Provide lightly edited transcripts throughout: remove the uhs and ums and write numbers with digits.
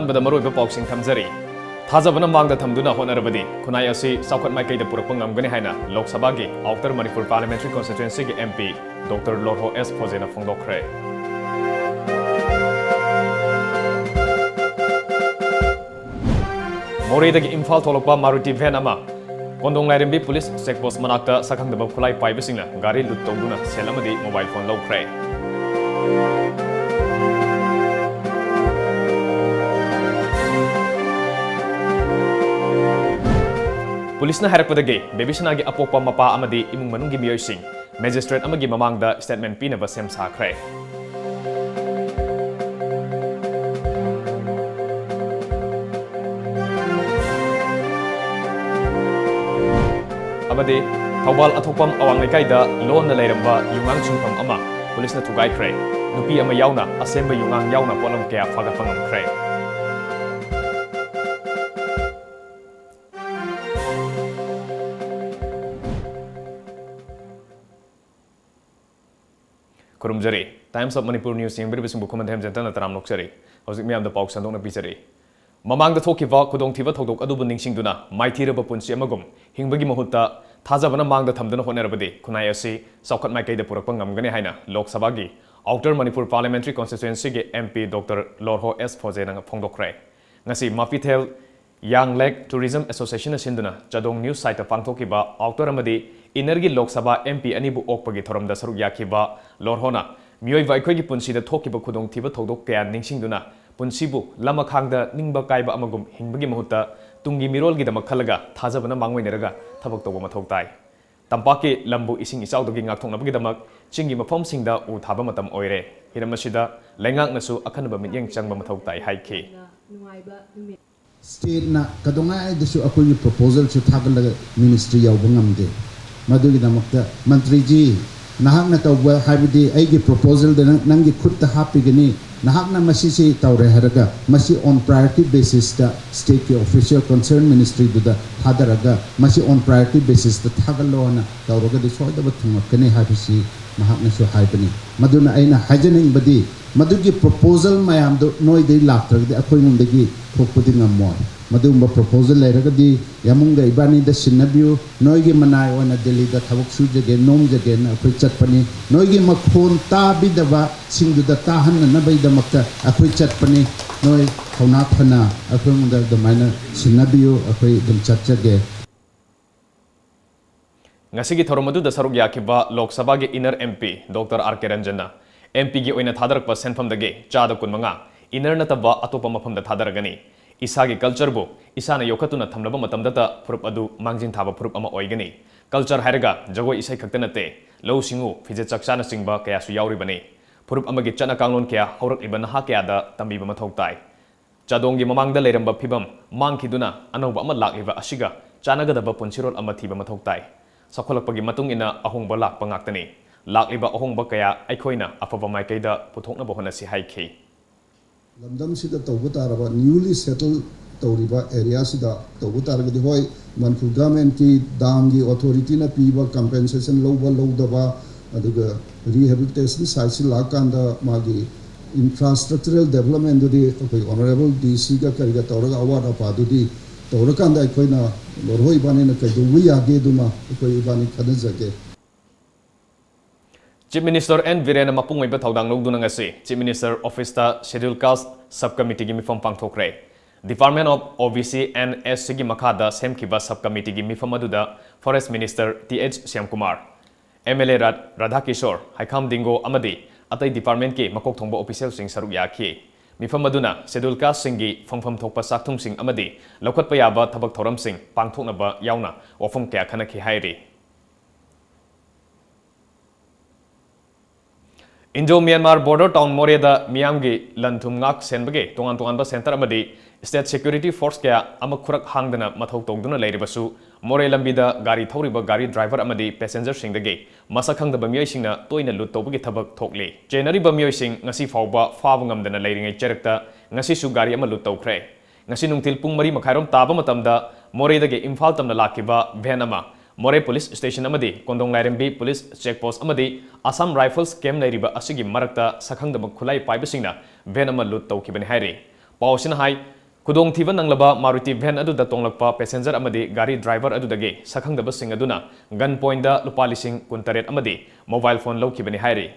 अहनबद मरोइब पाउसिंग थमजरी थाजबना मांगदा थमदुना होनरबदी खुनाई असि साउखत माइकैदा पुरकपा ngamgani haina Lok Sabha gi Outer Manipur Parliamentary Constituency gi MP Dr. Lorho S Phojena phongdokkhre Moredagi Imphal tholokpa Maruti van ama Kondong Lairembi Police Checkpost manakta sakhangdaba khulai paibasingna gari lut tawduna sel amadi mobile phone lawkhre Police na harakpadagi bebisnagi apokpa mapa amadi imung manunggi miyoising magistrate amagi mamangda statement pinaba sem sakhre amadi thawal athokpam awang lekaida lon na leiramba yungang chungpam ama police na thugai khre nupi ama yauna asemba yungang yauna polam kya phaga pangam khre Kurumjari Times of Manipur News yang berbising bukuman hem jantan ataram noksari hojik miam da pauk sandong na pisari mamang da thokiba khudong thiba thodok adu buning singduna maithira ba punsi amagum hingbagi mahutta thajabana mang da thamduna honerabadi khunai asi saukhat mai kaida purakpa ngamgani haina Lok Sabha gi Outer Manipur Parliamentary Constituency gi MP Dr. Lorho S Phojena phongdokre ngasi Mapithel Young Lake Tourism Association sinduna Chadong News site pangthokiba Outer amadi Inner gi Lok Sabha MP anibu okpagi thoramda saruk yakhiba Lorhona mioi vai khoi gi punsi da thokiba khudong thiba thodok kya ningsingduna punsibu lama khangda ningba kaiba amagum hingbagi mahutta tungi mirol gi damak khalaga thajabana mangwineraga thabak toba mathok tai tampaki lambu ising isaudogi ngakthongnabagi damak chingi mafom singda u thaba matam oire hiramasida lengak nasu akhanba mityeng changba mathok tai haikhi State na kadonga ay desu ako yung proposal sa thagalaga ministry yaw bangamde maduli damakta mantri ji nahak na tawba habidi ay gi proposal de nangi khutta happy gani nahak na masisi tawre haraga masi on priority basis da state ki official concerned ministry da hadaraga masi on priority basis da thagalo na tawroga de soida bathuma kane habisi nahak na so haibani maduna aina hajaning badi madugi proposal mayam do noi de laktragde akoi mundagi thokpudi ngammoy madumba proposal lairagadi yamunga ibani da sinnabiu noigi manai ona delhi da thabuk sujage nom jage na akoi chatpani noigi makhon ta bidaba singdu da tahan na bai da makta akoi chatpani noi khona phana akoi munda da maina sinnabiu akoi dum chatjage ngasigi thoromadu da saruk yakhiba Lok Sabha gi Inner MP Dr. R.K. Ranjana MP gi oina thadarakpa senfam dage chada kunmanga inner na taba atopa mafam da thadaragani isagi culture bo isana yokatuna thamlaba matamdata phurup adu mangjin thaba phurup ama oigani culture hairaga jagoi isai khaktanate low singu phije chakchana singba kaya su yauri bani phurup amagi chana kanglon kya haurak ibana ha kya da tambiba mathok tai chadongi mamangda leiramba phibam mangkhiduna anoba ama lakiba asiga chanagadaba punsirol ama thiba mathok tai sakholakpagi matung ina ahongba lakpa ngaktani lakliba ahongba kaya aikhoina afaba maikaida puthokna bohona si haikhi Lamdam sida tawbutaraba newly settled tawriba area sida tawbutaragadi hoi Manipur government ki dangi authority na piba compensation lowdaba aduga rehabilitation site si lakanda magi infrastructural development dudi koi honorable DC ga kariga tawraga award apa dudi tawrakanda koina lorhoi bani na kai duwi age duma koi bani khadajage Chief Minister N. Virena Mapungoi Bathaudang Logduna ngasi Chief Minister Office ta Scheduled Caste Subcommittee gi mifam pangthokre Department of OBC and SC gi makhada semkiba subcommittee gi mifam aduda Forest Minister TH Syamkumar MLA Radhakishore Haikham Dingo amadi atai department ki makok thongba official sing saruk yakhi mifam aduna Scheduled Caste sing gi phangpham thokpa sakthum sing amadi lokhatpa yaba thabak thoram sing pangthoknaba yauna wafum kya khanakhi hairi Indo-Myanmar border town Moreda Miamgi Lanthum Ngak Senbage Tongan ba center amadi State Security Force kaya amakhurak hangdana mathau tongduna leiribasu More lambida gari thoriba gari driver amadi passenger singdage masakhangdaba miyoi singna toina lut tobagi thabak thokli January miyoi sing ngasi fawba fawangamdana leiringai cherekta ngasi su gari ama lut tawkhre ngasi nungtil pung 3 makhairom taba matamda Moredage Imphal tamna lakiba van ama More Police Station amadi Kondong Lairembi Police Checkpost amadi Assam Rifles Camp Nairiba asigi marakta sakhangdama khulai paibasingna van ama lut tawkibani hairi पाउसिन हाई खुदोंथीबा नंगलबा Maruti van अदुदा तोंगलकपा passenger अमदी गाड़ी driver अदुदगे सखंगदबसिंग अदुना गन पॉइंट दा लुपा लिसिंग कुंतरेट अमदी मोबाइल फोन लौखिबनि हाइरि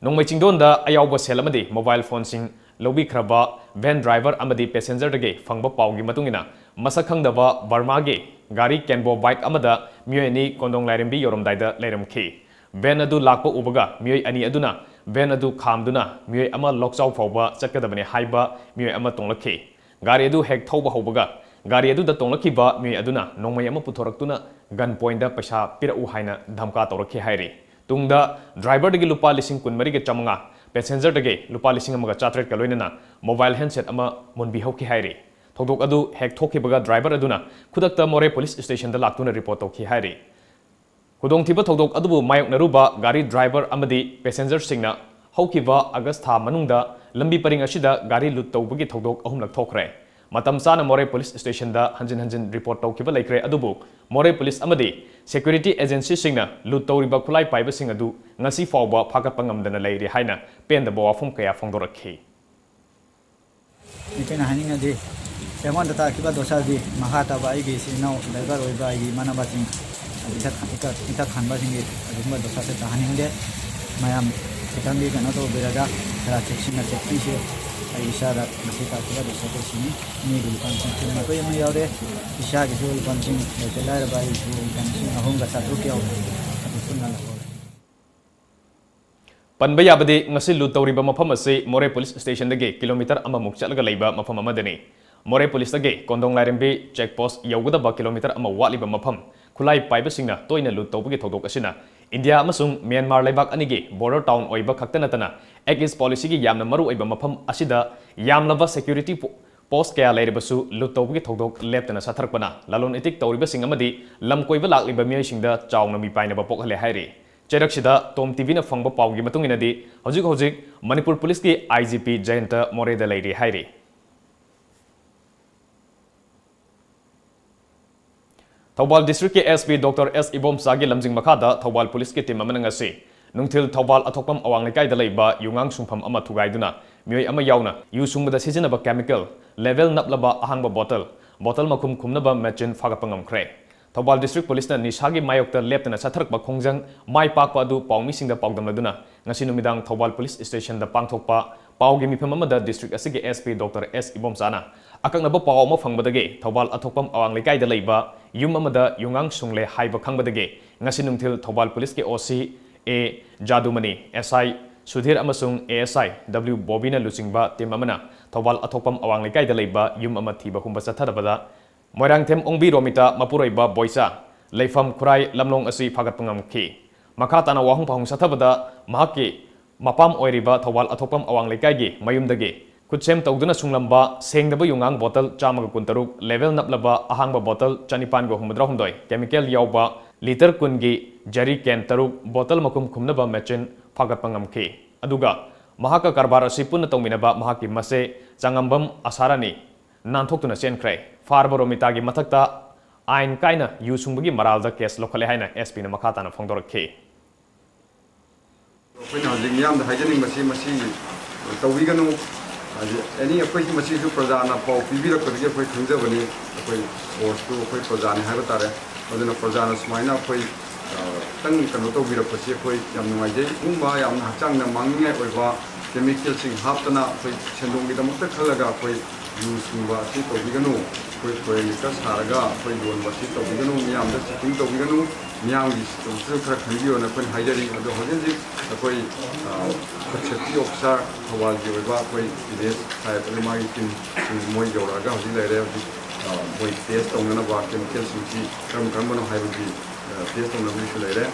नोंमै चिंगदोंदा अयावबा सेल अमदी मोबाइल फोन सिंग लौबिख्रबा वैन ड्राइवर अमदी पैसेंजर दगे फंगबा पाउगी मतुंगिना मसखंगदबा बर्मागे गाड़ी कैनबो बाइक अमदा मियोयनी कोंदोंग लाइरमबी योरमदाइदा लेरमखी वैन अदु लाकपा उबगा मियोय अनि अदुना वैन अदु खामदुना मियोय अमा लोकचाव फाउबा चक्कदबने हाइबा मियोय अमा तोंगलखी गाड़ी अदु हेक थौबा हौबगा गाड़ी अदु द तोंगलखिबा मियोय अदुना नोंमै अमा पुथोरक्तुना गन पॉइंट दा पैसा पिरउ हाइना धमका तौरखी हाइरि तुंगदा ड्राइवर दगे लुपा लिसिंग कुनमरी के चमंगा पैसेंजर दगे लुपा लिसिंग अमगा चात्रेट का लोइनना मोबाइल हैंडसेट अमा मुनबी हौखी हाइरि थौदोक अदु हेक थोखिबगा ड्राइवर अदुना खुदक्ता मोरे पुलिस स्टेशन दा लाक्तुना रिपोर्ट तौखी हाइरि खुदोंथीबा थौदोक अदुबु मायोकनरुबा गाड़ी ड्राइवर अमदी पैसेंजर सिंगना हौखिबा अगस्त था मनुंगदा लंबी परिंग असिदा गाड़ी लुट तौबगी थौदोक अहुमलक थोखरे मतम चाना मोरे पुलिस स्टेशन दा हंजिन हंजिन रिपोर्ट तौखिबा लेखरे अदुबु मोरे पुलिस अमदी सिक्योरिटी एजेंसी सिंगना लुट तौरिबा खुलाई पाइबा सिंग अदु ngasi फाउबा फागतपा ngamdana leiri haina pendaba wafum kaya phongdorakhi इतना हानि नदी सेवन तथा किबा दोसा दी महाता बाई गी सिनो लेबर ओइ बाई गी माना बासिंग इता खानबा सिंग अदुमा दोसा से हानि दे मायाम इताम दी कनो तो बेरागा तरा चेक्सिन चेक्सी से इशारा नसी का किबा दोसा तो सिनी नि गुल पंचिंग सिना तो यम यावरे इशा गी गुल पंचिंग लेलार बाई गुल पंचिंग अहों गा सादु क्याव अदुना पनबा याबदे ngasi lut tawriba mafam ase more police station dage kilometer amamuk chatlaga leiba mafam amadani more police dage kondong lairembe check post yawgada kilometer ama watliba mafam khulai paiba singna toina lut tawbagi thodok asina india amasung myanmar leibak anige border town oiba khaktana tana agis policy gi yamna maru oiba mafam asida yamlaba security post kaya leiribasu lut tawbagi thodok leptana satharakpana lalon etik tawriba sing amadi lam koiba lakliba miyai singda chawna mi painaba pokhale hairi चेरक्सिदा Tom TV ना फंगबा पाउगी मतुंग इनदी हजिक हजिक Manipur police की IGP Jayant मोरेदा लेरी हाइरी थौबाल डिस्ट्रिक्ट के एसपी डॉक्टर एस इबोमसागी लमजिंग मखादा थौबाल पुलिस की टीम अमनंग असे नुंथिल थौबाल अथोकपम अवांग लेकाइदा लेबा युंगांग सुंफम अमा थुगाइदुना मियोय अमा यावना यु सुंगबदा सिजिनबा केमिकल लेवल नपलबा अहांगबा बोतल मखुम खुमनबा मैचिन फागपंगमख्रे थौबाल डिस्ट्रिक्ट पुलिस ने निशागी मायोक्ता लेप्तना सथरकबा खोंजंग माय पाकपा अदु पाउमिसिंगदा पाउदमलदुना ngasi numidang Thoubal police station दा पांगथोकपा पाउगी मिफम अमदा डिस्ट्रिक्ट असिगे एसपी डॉक्टर एस इबोमसाना अकंगनबा पाउ अमा फंगबदगे थौबाल अथोकपम अवांग लेकाइदा लेबा युम अमदा युंगांग सुंगले हाइबा खंगबदगे ngasi numthil थौबाल पुलिस के OC A Jadumani SI Sudhir अमसुंग एएसआई डब्ल्यू बॉबीना लुचिंगबा टीम अमना थौबाल अथोकपम अवांग लेकाइदा लेबा युम अमा थीबा हुंबा सथरबदा मोरंगथेम ओंबी रोमिता मपुरैबा बोइसा लेफम खुराई लमलोंग असि फागतपंगमखी मखाताना वाहुं पाहुं सथबदा महाके मपाम ओइरिबा थौबाल अथोकपम अवांग लेकाइगे मयुमदगे खुदसेम तौदुना सुंगलंबा सेंगदबा युंगांग बोतल 113 लेवल नपलबा अहांगबा बोतल 453 केमिकल यावबा लीटर कुनगी जरी कैन तरुक बोतल मकुम खुमनबा मैचिन फागतपंगमखी अदुगा महाका कारबार असि पुन्ना तौमिनबा महाकी मसे चांगंबम आसारानी नानथोक्तुना चेनख्रे फारबा रोमितागी मथक्ता आइन काइना यु सुंबगी मरालदा केस लोखले हाइना एसपी ना मखाताना फोंदोरखे अखोइना हजिक यामदा हाइजनिंग मसी तौबिगनु एनी अखोइ मसी सु प्रजाना पाउ पिबिरकदगे अखोइ खंजबनी अखोइ फोर्स अखोइ प्रजाने हाइबा तारे अदुना प्रजाना सुमाइना अखोइ तंग कनो तौबिरकपसि अखोइ याम नुवाइजे उंबा याम हचांगना मांगने ओइबा केमिकल सिंग हापतना अखोइ सेंदोंगिदमक्ता खलगा अखोइ यु सुंबा सि तौबिगनु कोई लिटर सारगा कोई लोन बसी तौबिगनु मियामदा चेकिंग तौबिगनु मियामगी तौसु खरा खंगियो ना कोई हाइजरी अदो हजनजि कोई सेफ्टी ऑफिसर थौबाल की ओइबा कोई विलेज साइड मागी टीम मोय जौरागा हजि लेरे मोय टेस्ट तौनना बा केमिकल सिंगि करम हाइबगी टेस्ट तौनना लेरे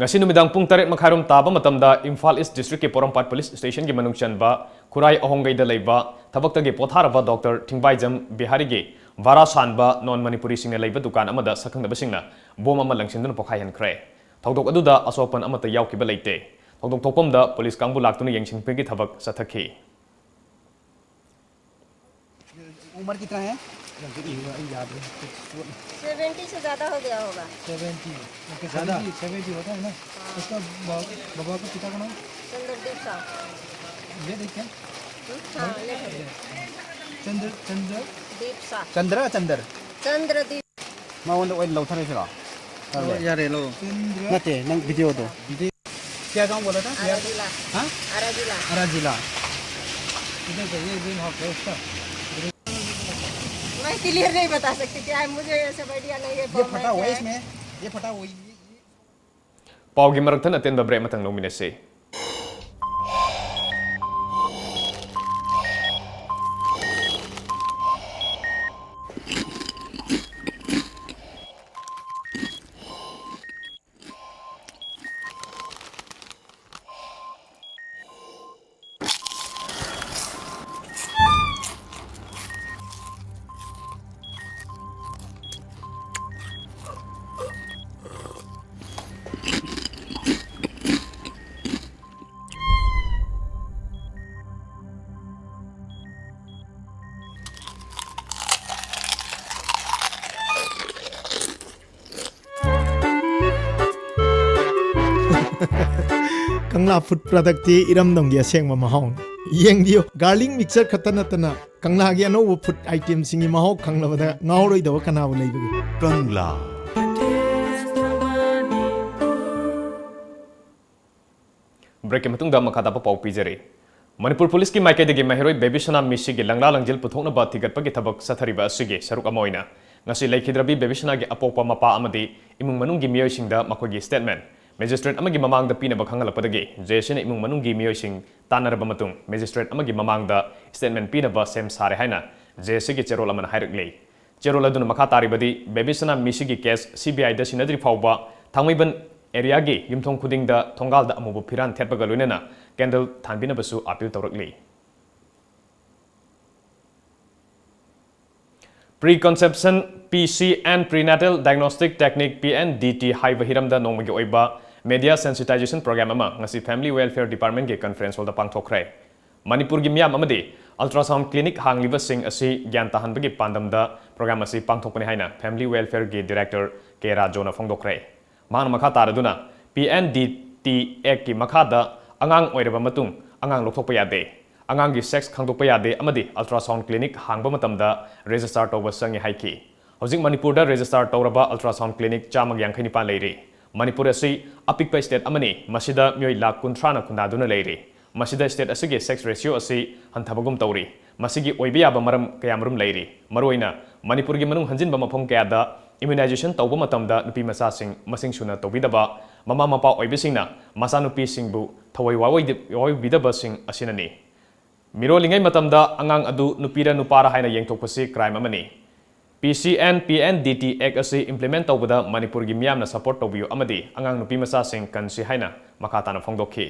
ngasi numidang pung 8 makharom taba matamda Imphal East District ke Porampat Police Station gi manung chanba Khurai ahongai da leiba thabakta ge potharaba Dr. Thingbaijam Bihari ge vara sanba non Manipuri singna leiba dukan amada sakhangda basingna bom ama langsindun pokhai hankhre thodok aduda asopan amata yaukiba leite thodok thopam da police kangbu laktuna yengsingpegi thabak sathakhi उम्र कितना है? 70 से ज़्यादा हो गया होगा। 70 ज़्यादा 70 होता है ना। उसका बाबा का पिता का नाम? चंद्रदीप साहब। ये देखिए हाँ लिख दो। चंद्र चंद्र दीप सा चंद्र चंद्र चंद्रदीप माउंट ऑयल लो थाने चला यार लो नते नंग वीडियो तो क्या गांव बोला था आरा जिला हाँ आरा जिला अरा जिला इधर का ये ग्रीन हाउस है उसका मैं क्लियर नहीं बता सकती क्या है मुझे ये सब आइडिया नहीं है ये फटा हुआ है इसमें ये फटा हुआ है पाउगी मरक्थन अतेन ब्रेक मतंग लोमिनेसे कंगला फूड प्रोडक्ट ती इरम दंगी असेंग महौ येंग दियो गार्लिक मिक्सर खतन नतना कंगला गी अनोब फूड आइटम सिंगी महौ खंगलबदा ngauroi दव कनाबु लेबगी कंगला ब्रेक के मतुंग दा मखादा पाउ पिजरे मणिपुर पुलिस की माइकेदगी महिरोई बेबी सना मिसी के लंगला लंगजिल पुथोकनबा थिगटपगी थबक सथरिबा असिगे सरुक अमोइना ngasi laikhidrabi बेबी सना के अपोपा Mopa अमदी इमुंग मनुंगी मियोइसिंगदा मखोगी statement Magistrate amagi mamang da pina bakhangalapodagi jesina imung manunggi miyoising tanaraba matung magistrate amagi mamang da statement pina ba sem sare haina jesigi cherol amana hairakle cherol aduna makha taribadi bebisana misigi case CBI da sinadri phawba thangmaiban area gi yumthong khuding da thongal da amubu phiran thetpaga loinena candle thanbina basu appeal tawrakle Preconception PC and prenatal diagnostic technique PNDT haiba hiramda nongmagi oiba media sensitization program ama ngasi family welfare department ge conference hall da pangthokre manipur gi miyam amadi ultrasound clinic hangliba sing asi gyan tahanbagi pandam da program asi pangthokpani haina family welfare ge director ke rajona phongdokre man makha taraduna PNDT act ki makha da angang oiraba matung angang lokthokpa yade angang gi sex khangdokpa yade amadi ultrasound clinic hangba matamda register tawba sangi haiki hojik manipur da register tawraba ultrasound clinic chamag yankhani pa leiri Manipur asi apikpa state amani masida myoi lakh 30 na khundaduna leiri masida state asigi sex ratio asi hanthabagum tawri masigi oibiya ba maram kayamrum leiri maroina Manipur gi manung hanjin ba mafom kaya da immunization tawba matamda nupi masa sing masing suna tawbidaba mama mapa oibisingna masa nupi singbu thawai wawai bidaba sing asinani mirolingai matamda angang adu nupira nupara haina yengthokpasi crime amani PCN PNDT Act asi implement tawbada Manipur gi miyamna support tawbiyo amadi angang nupi masa sing kansi haina makatana phongdokhi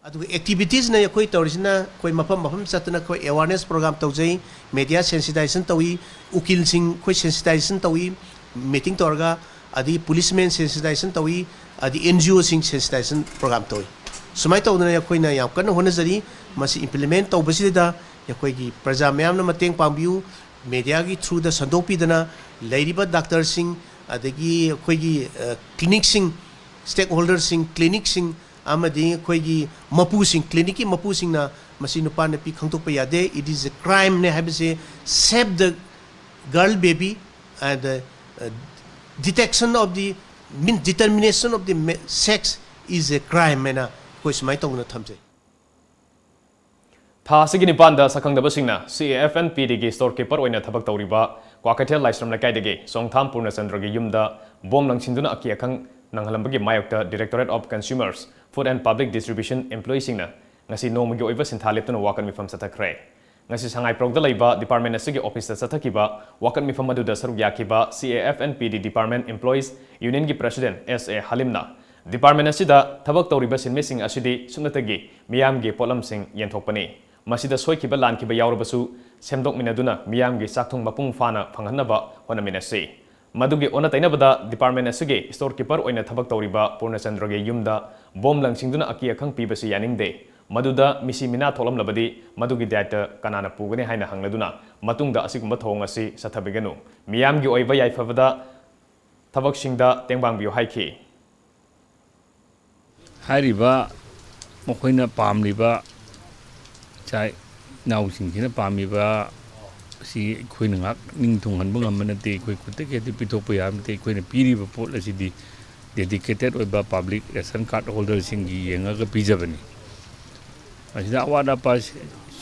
adu activities na yakoi tawrisina koi mafam satna koi awareness program tawjai media sensitization tawi ukil sing koi sensitization tawi meeting torga adi policemen sensitization tawi adi NGO sing sensitization program tawi sumai tawdana yakoi na yam kan honajari masi implement tawbasida yakoi gi praja mayamna mateng pambiu media gi through the sandopi dana lairiba doctor sing adagi koi gi clinic sing stakeholder sing clinic sing amadi koi gi mapu sing clinic ki mapu sing na masi nupa na pi khangtok pa yade it is a crime ne have say save the girl baby and the detection of the determination of the sex is a crime mena koi smai tawna thamjai Tha sigi nipanda sakangdaba singna CAFNPD gi storekeeper oina thabak tawriba Kwakathel Laisram Lakaidagi Songtham Purnachandra gi yumda bom langsinduna aki akhang nanghalambagi mayokta Directorate of Consumers Food and Public Distribution employees singna ngasi nomagi oiba sinthaleptuna wakan mifam sathakre ngasi sangai progda laiba department asigi office ta sathakiba wakan mifam aduda saruk yakiba CAFNPD department employees union gi president SA Halimna department asida thabak tawriba sinmesing asidi sumnatagi miyam gi polam sing yenthokpani masida soikiba lankiba yaurabasu semdok minaduna miyam gi sakthung mapung fana phanghanaba honaminasi madugi ona tainabada department asige storekeeper oina thabak tawriba Purnachandra ge yumda bom langsingduna aki akhang pibasi yaningde maduda misi mina tholam labadi madugi data kanana pugane haina hangladuna matungda asigumba thong asi sathabiganu miyam gi oiba yaifavada thabak singda tengbang biyo haiki hariba mokoina pamliba ꯆꯥꯏ ꯏꯅꯥꯎꯁꯤꯡꯁꯤꯅ ꯄꯥꯝꯃꯤꯕ ꯁꯤ ꯑꯩꯈꯣꯏꯅ ꯉꯥꯛ ꯅꯤꯡꯊꯨꯡꯍꯟꯕ ꯉꯝꯕ ꯅꯠꯇꯦ ꯑꯩꯈꯣꯏ ꯈꯨꯠꯇꯒꯤ ꯍꯦꯛꯇ ꯄꯤꯊꯣꯛꯄ ꯌꯥꯕ ꯅꯠꯇꯦ ꯑꯩꯈꯣꯏꯅ ꯄꯤꯔꯤꯕ ꯄꯣꯠ ꯑꯁꯤꯗꯤ ꯗꯦꯗꯤꯀꯦꯇꯦꯠ ꯑꯣꯏꯕ ꯄꯥꯕ꯭ꯂꯤꯛ ꯔꯦꯁꯟ ꯀꯥꯔꯗ ꯍꯣꯜꯗꯔꯁꯤꯡꯒꯤ ꯌꯦꯡꯉꯒ ꯄꯤꯖꯕꯅꯤ ꯃꯁꯤꯗ ꯑꯋꯥꯠ ꯑꯄꯥ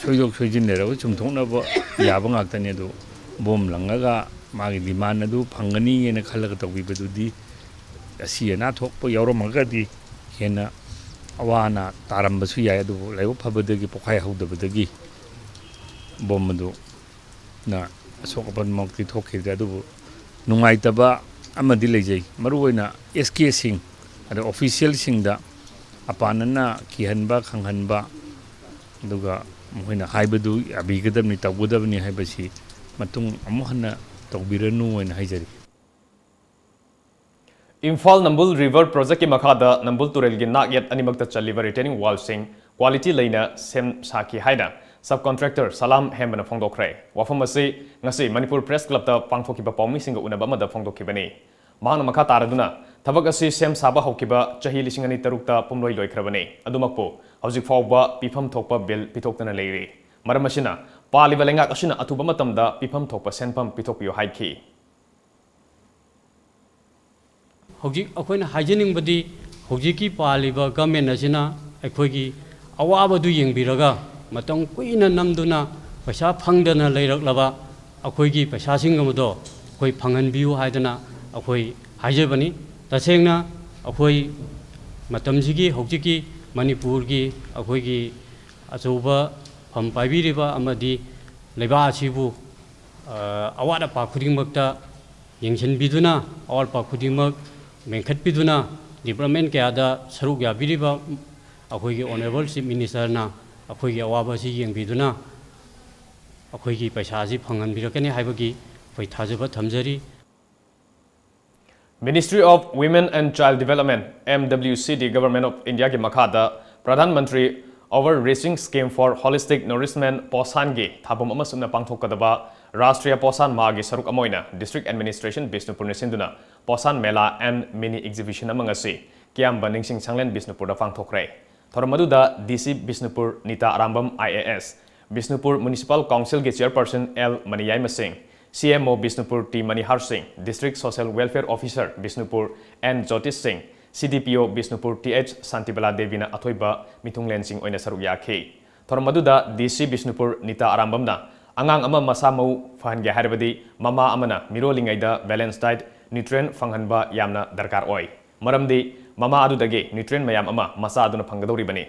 ꯁꯣꯏꯗꯣꯛ ꯁꯣꯏꯖꯤꯟ ꯂꯩꯔꯒ ꯆꯨꯝꯊꯣꯛꯅꯕ ꯌꯥꯕ ꯉꯥꯛꯇꯅꯤ ꯑꯗꯨ ꯕꯣꯝ ꯂꯪꯉꯒ ꯃꯥꯒꯤ ꯗꯤꯃꯥꯟ ꯑꯗꯨ ꯐꯪꯒꯅꯤꯅ ꯈꯜꯂꯒ ꯇꯧꯕꯤꯕꯗꯨꯗꯤ ꯑꯁꯤ ꯑꯅꯥ ꯊꯣꯛꯄ ꯌꯥꯎꯔꯝꯃꯒꯗꯤ ꯍꯦꯟꯅ ꯑꯋꯥ ꯑꯅꯥ ꯇꯥꯔꯝꯕꯁꯨ ꯌꯥꯏ ꯑꯗꯨꯕꯨ ꯂꯥꯏꯕꯛ ꯐꯕꯗꯒꯤ ꯄꯣꯛꯈꯥꯏꯍꯧꯗꯕꯗꯒꯤ ꯕꯣꯝ ꯑꯗꯨꯅ ꯑꯁꯣꯛ ꯑꯄꯟꯃꯛꯇꯤ ꯊꯣꯛꯈꯤꯗ꯭ꯔꯦ ꯑꯗꯨꯕꯨ ꯅꯨꯡꯉꯥꯏꯇꯕ ꯑꯃꯗꯤ ꯂꯩꯖꯩ ꯃꯔꯨꯑꯣꯏꯅ SKꯁꯤꯡ ꯑꯗ ꯑꯣꯐꯤꯁꯤꯌꯦꯜꯁꯤꯡꯗ ꯑꯄꯥꯅꯅ ꯀꯤꯍꯟꯕ ꯈꯪꯍꯟꯕ ꯑꯗꯨꯒ ꯃꯈꯣꯏꯅ ꯍꯥꯏꯕꯗꯨ ꯌꯥꯕꯤꯒꯗꯕꯅꯤ ꯇꯧꯒꯗꯕꯅꯤ ꯍꯥꯏꯕꯁꯤ ꯃꯇꯨꯡ ꯑꯃꯨꯛ ꯍꯟꯅ ꯇꯧꯕꯤꯔꯅꯨ ꯍꯥꯏꯅ ꯍꯥꯏꯖꯔꯤ Imphal Nambul River Project ki makhada Nambul Turel gi nak yet animakta chaliba retaining wall sing quality leina sem saki haina subcontractor Salam Hembana phongdokre wafam asi ngasi Manipur Press Club ta pangthokiba pawmi singa unaba mada phongdokhibani mahana makha taraduna thabak asi sem saba haukiba chahi lising ani tarukta pumloi loikhrabani adumakpo hojik fawba pifam thokpa bill pitoktana leiri maram asina paliba lengak asina athuba matamda pifam thokpa senpam pitokpiyo haiki Hojik akoina hygienic body hojiki paliba government asina akoigi awabadu yengbiraga matang kuina namduna paisa phangdana leiraklaba akoigi paisa singamdo akoi phanganbiu haidana akoi haijebani tasengna akoi matamjigi hojiki manipurgi akoigi achoba pham paibiriba amadi leba asibu awada pa khudingmakta yengsinbiduna awal pa khudingmak Menkhatpiduna development kayada saruk yabiriba akoigi honorable chief minister na akoigi awaba si yengbiduna akoigi paisa si phanganbirakani haibagi khoi thajaba thamjari Ministry of Women and Child Development MWCD Government of India ki makhada Pradhan Mantri Overreaching Scheme for Holistic Nourishment Posan gi thabum amasuna pangthokadaba Rashtriya Posan Ma gi saruk amoina District Administration Bisnupur ne sinduna Posan Mela and Mini Exhibition amangasi kiam baningsing sanglen Bisnupur da pangthokre thoramaduda DC Bisnupur Nita Arambam IAS Bisnupur Municipal Council gi Chairperson L Maniyai Masing CMO Bisnupur T Manihar Singh District Social Welfare Officer Bisnupur N Jyotish Singh CDPO Bisnupur TH Santibala Devina Athoiba Mitunglen Singh oina saruk yakhi thoramaduda DC Bisnupur Nita Arambamna angang ama masa mau fahange harbadi mama amana mirolingaida balanced diet nutrient fanghanba yamna darkar oi maramdi mama adudage nutrient mayam ama masa aduna phanggadori bani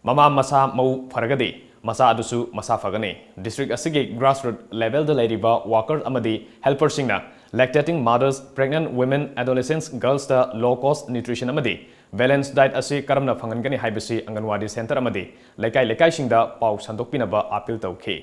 mama masa mau faragadi masa adusu masa fagani district asige grassroots level da lairiba workers amadi helpers singna lactating mothers pregnant women adolescents girls da low cost nutrition amadi balanced diet asi karamna phangangani haibasi anganwadi center amadi lekai singda pau sandokpinaba appeal tawkhi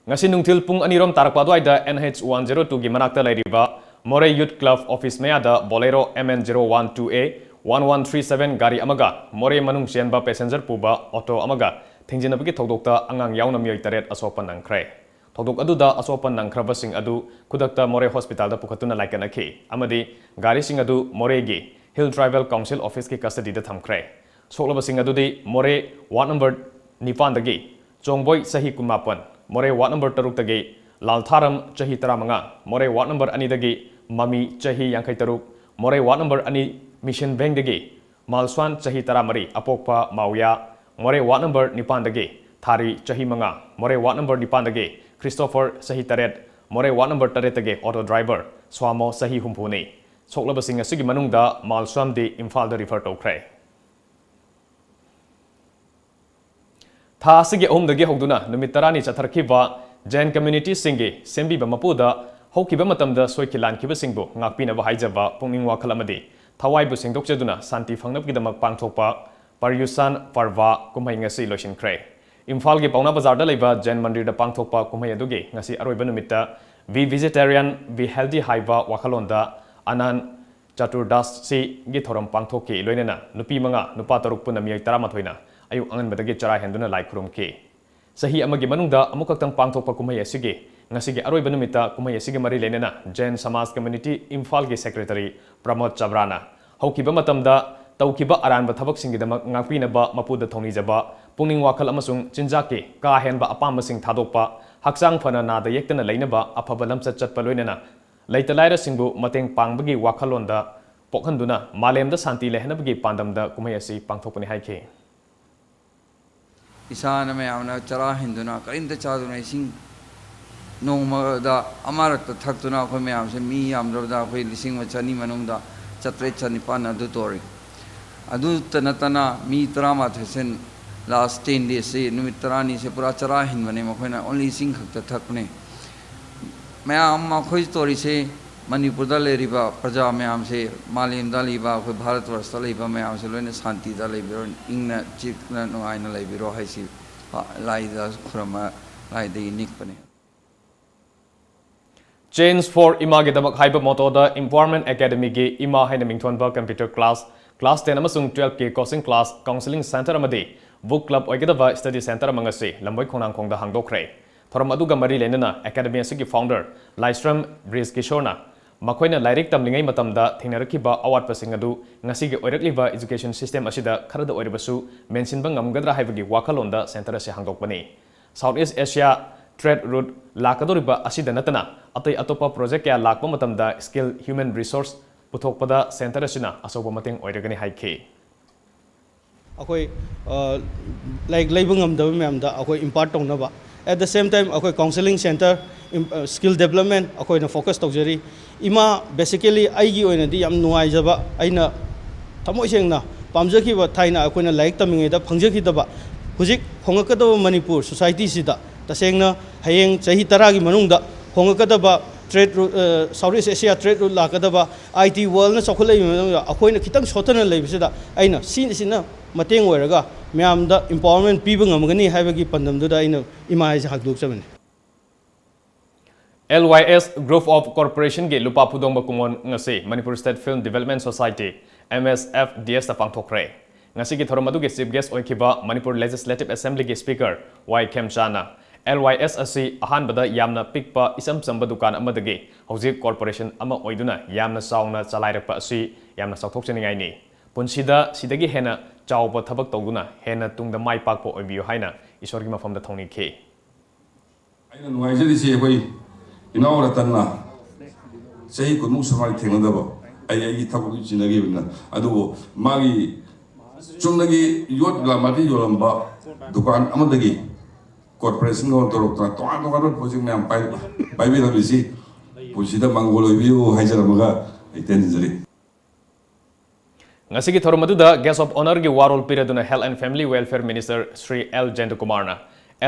ngasi nungthil pung anirom tarakpa dwaida NH102 gi manakta lairiba More Youth Club Office Mayada Bolero MN012A 1137 gari amaga More manung sianba passenger puba auto amaga thingjinabagi thokdokta angang yauna miyoi taret asopan nangkhre thokdok aduda asopan nangkhraba sing adu kudakta More Hospital da pukhatuna laikanakhi amadi gari sing adu More gi Hill Tribal Council Office ki custody da thamkhre soklaba sing adudi More ward number 9 dagi chongboy sahi kumapan More ward number 6 dagi Laltharam chahi 15 More ward number 2 dagi Mami chahi 53 More ward number 2 Mission Bank dagi Malswan chahi 13 Apokpa Mauya More ward number 9 dagi Thari chahi 5 More ward number 9 dagi Christopher chahi 3 More ward number 3 dagi auto driver Swamo chahi 3 soklaba sing asigi manungda Malswam di Imphal da refer tawkhre tha asigi ahum dagi hogduna numit 10 ni chatharkhiba Jain community singi sembi ba mapuda hokiba matamda soikilan kiba singbu ngakpina ba haijaba pungning wakhal amadi thawai bu singdokcheduna santi phangnap gidamak pangthokpa paryusan parva kumhai ngasi loisinkhre Imphal gi pauna bazar da leiba Jain mandir da pangthokpa kumhai adugi ngasi aroiba numitta be vegetarian be healthy haiba wakhalonda anan chaturdas si gi thoram pangthokki loinena nupi manga nupa taruk puna miyai 13 ayu angan badagi chara henduna lai khurumki Sahi amagi manungda amukaktang pangthokpa kumai asigi ngasigi aroiba numita kumai asigi mari lenena Jain Samaj Community Imphal gi Secretary Pramod Chabrana haukiba matamda taukiba aranba thabaksingidamak ngakpinaba mapuda thonijaba pungning wakhal amasung chinjaki ka henba apamasing thadokpa haksang phana nada yektana leinaba afaba lamchat chatpa loinena leitalaira singbu mateng pangbagi wakhalonda pokhanduna malemda santi lehnabagi pandamda kumai asi pangthokpani haike Isana mayamna chara hinduna karinda chaduna ising nongmada amarakta thakduna akhoi mayamse mi yamrabda akhoi lising machani manungda chatre chanipan adu tori adu tanatana mi trama thesen last 10 days se numit tarani se pura chara hinbane makhoina only ising khakta thakne mayam akhoi tori se Manipur da leriba praja mayam se malim da liba akhoi bharat varsta liba mayam se loina shanti da lebiro ingna chikna no aina lebiro haisi lai da khurama lai de nikpane Change for Image Damak Hyper Motoda Empowerment Academy gi Ima haina mingthonba computer class 10 amasung 12 ki coaching class counseling center amadi book club oigedaba study center amangasi lamboi khonang khongda hangdokre thoram aduga mari lenena academy asigi founder Laistram Bris Kishorna makoina lairik tamlingai matamda thingnarakiba awat pasing adu ngasigi oirakliba education system asida kharada oiribasu mentionba ngamgadra haibagi wakalonda center ase hangdokpani South East Asia Trade Route lakadoriba asida natana atai atopa project kya lakpa matamda skill human resource puthokpada center asina asoba mateng oiragani haike akoi like leibung amda memda akoi impart tongnaba at the same time akoi counseling center skill development akoi na focus tawjari ima basically aigi oina di yam nuai jaba aina thamoi sengna pamjaki ba thaina akoi na like tamingai da phangjaki daba hujik hongakadaba Manipur society sida tasengna hayeng chahi taragi manungda hongakadaba trade Southeast Asia trade route lakadaba IT world na chokhulai manungda akoina khitang sotana leibisida aina sina mateng oiraga myamda empowerment piba ngamgani haibagi pandamduda aina imai se hakduk chamani LYS Group of Corporation ge lupa pudongba kumon ngase Manipur State Film Development Society MSFDS ta pangthokre ngasi gi thoramadu ge chief guest oikiba Manipur Legislative Assembly ge speaker Y Khemchana LYS asi ahan bada yamna pikpa isam samba dukan amadagi hojik corporation ama oiduna yamna sauna chalairakpa asi yamna sakthok cheningai ni punsida sidagi hena chawba thabak tawduna hena tungda mai pakpo oibiyo haina isorgi mafamda thongni khe aina nuaijadi se hoi inaura tanna sei kunmu samai thengadaba ai thabak jinagi bina adu magi chumnagi yot lamati yolamba dukan amadagi corporation go torokta to project me am pai bi bisi pusida mangolo biu haijaramaga itenjari ngasigi thormaduda guest of honor gi warol piraduna health and family welfare minister Sri L Jendukumarna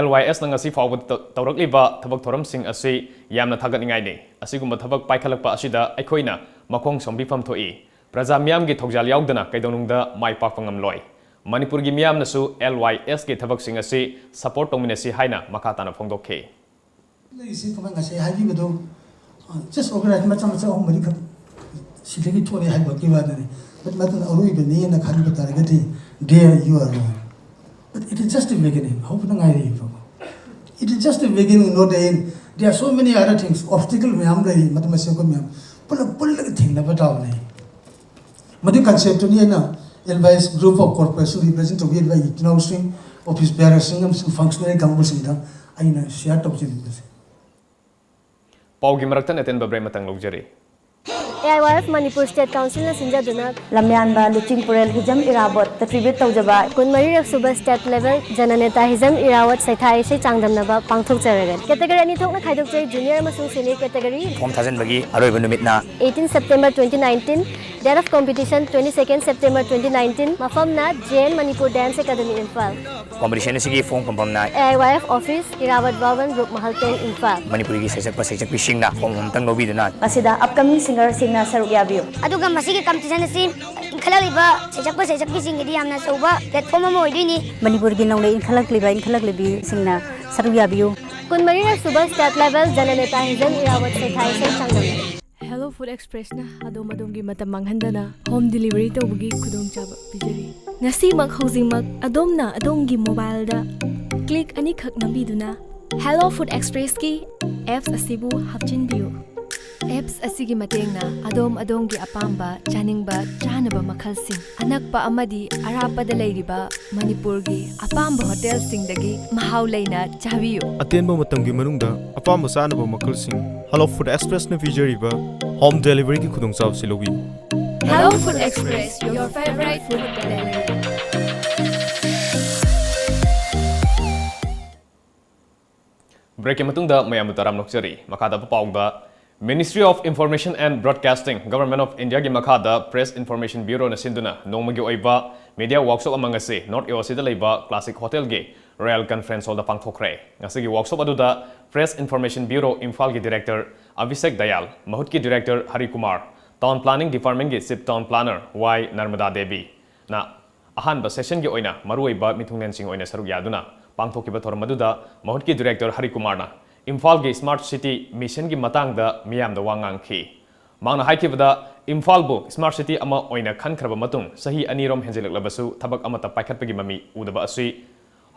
LYS na ngasi fawbad tawrakliba thabak thoram sing asi yamna thagatningai ni asigumba thabak paikhalakpa asida aikhoina makhong sombifam thoi praja miyam gi thogjal yaudana kaidonungda mai pakpangam loi Manipur gi miyam nasu LYS ge thabak sing asi support tongminasi haina makatana phongdokhe isi ko ngase haji bedo just organize macam ong mari khat silegi thori hai baki wa dani but matan arui be ni na khan bata gati there you are wrong but it is just a beginning how can I read it is just a beginning not the end there are so many other things obstacle me am rai matam se ko me pul thing na bataw nahi madi concept ni na LYS Group of Corporation represented by economic string office bearer singam functionary gambo singda aina share top chini Paugi maraktan eten babre matang logjari AIYF Manipur State Council na sinjaduna lamyanba luching purel hijam irawat tribute tawjaba kunmari raksuba state level jananeta hijam irawat saithai se changdamnaba pangthok jaragan category ani thokna khaidok jai junior amasung senior category form thajan bagi aroiba numitna 18 September 2019 date of competition 22nd September 2019 mafamna JN Manipur Dance Academy Imphal competition sigi form pampamna AIYF office irawat Bhavan Group Mahalteng Imphal Manipuri gi sejak pisingna form homtang lobiduna asida upcoming singer na saruk yabiyo aduga masigi competition asi khalaliba sejak singidi amna soba platform mo idini Manipur gi nongle khalak libi singna saruk yabiyo kunmari na suba state level jananeta hijam irawat saithai se changdam Hello Food Express na adom gi matam manghandana home delivery tawbugi khudong chaba pijari ngasi mak hojing mak adom na adom gi mobile da click anikak nambiduna Hello Food Express ki apps asibu hapchinbiu. Apps asigi matengna adom-adongi apamba chaningba chanaba makhalsing anakpa amadi arapada leiriba Manipurgi apamba hotel singdagi mahau leina chabiyu. Atenba matamgi manungda apamba sanaba makhalsing Hello Food Express na pijariba home delivery ki khudongchaw silobi. Hello Food Express, your favorite food delivery. Break matungda mayam taram nokchari makada pawda Ministry of Information and Broadcasting Government of India gi makada Press Information Bureau na sinduna nongmagi oiba media workshop amangase North East da leiba Classic Hotel gi Royal Conference Hall da pangthokre ngasigi workshop aduda Press Information Bureau Imphal gi Director Abhishek Dayal Mahut ki Director Hari Kumar Town Planning Department gi Chief Town Planner Y Narmada Devi na ahanba session gi oina maruiba mithungnen sing oina saruk yaduna pangthokiba thoram aduda Mahut ki Director Hari Kumar na Imphal gi Smart City Mission gi matang da miyam da wangang khi mangna haikibada Imphal bu Smart City ama oina khankraba matung sahi anirom henjelak labasu thabak amata paikhatpagi mami udaba asui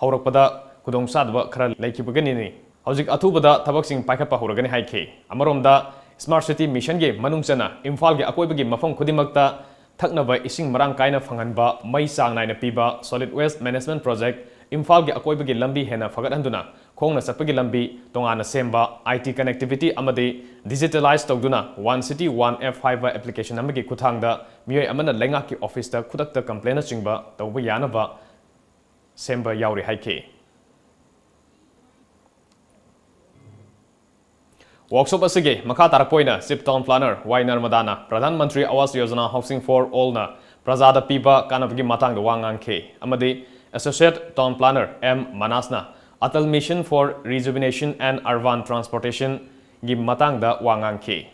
haurakpada kudong sadba khara laikibagani ni hojik athubada thabak sing paikhatpa horagani haikhi amaromda Smart City Mission gi manungchana Imphal gi akoibagi mafam khudimakta thaknaba ising marang kaina phanganba mai sang naina piba Solid Waste Management Project Imphal gi akoibagi lambi hena fagathanduna khongna sapagi lambi tongana semba IT connectivity amadi digitalize tawduna One City One F5 application amagi kuthangda miyoi amana lenga ki office ta khudakta complaint chingba tawba yanaba semba yauri haike workshop asige makha tarakpoina Chief Town Planner Y Narmadana Pradhan Mantri Awas Yojana Housing for All na Prajada Piba kanavgi matangda wangang ke amadi Associate Town Planner M Manasna Atal Mission for Rejuvenation and Urban Transportation gi matangda wangang ki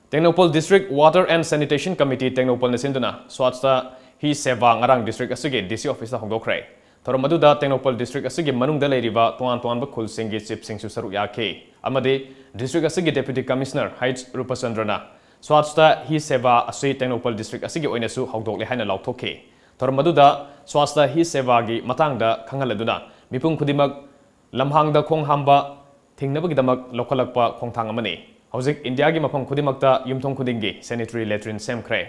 Technopol District Water and Sanitation Committee Technopol nasinduna swatsta hi seva ngarang district asige DC office ta hongdokre thoramaduda Technopol District asige manungda leiriba tuan ba khul singi chief singsu saru yakhe amade district asige Deputy Commissioner Heights Rupasandrana swatsta hi seva asui Technopol District asige oinasu hongdokle haina lauthokhe thoramaduda swasta hi seva gi matangda khangaladuna mipum khudimak lamhangda khonghamba thingnabagi lokalakpa khongthang amani hojik India gi mafam khudimakta yumthong khudingi sanitary latrine semkhre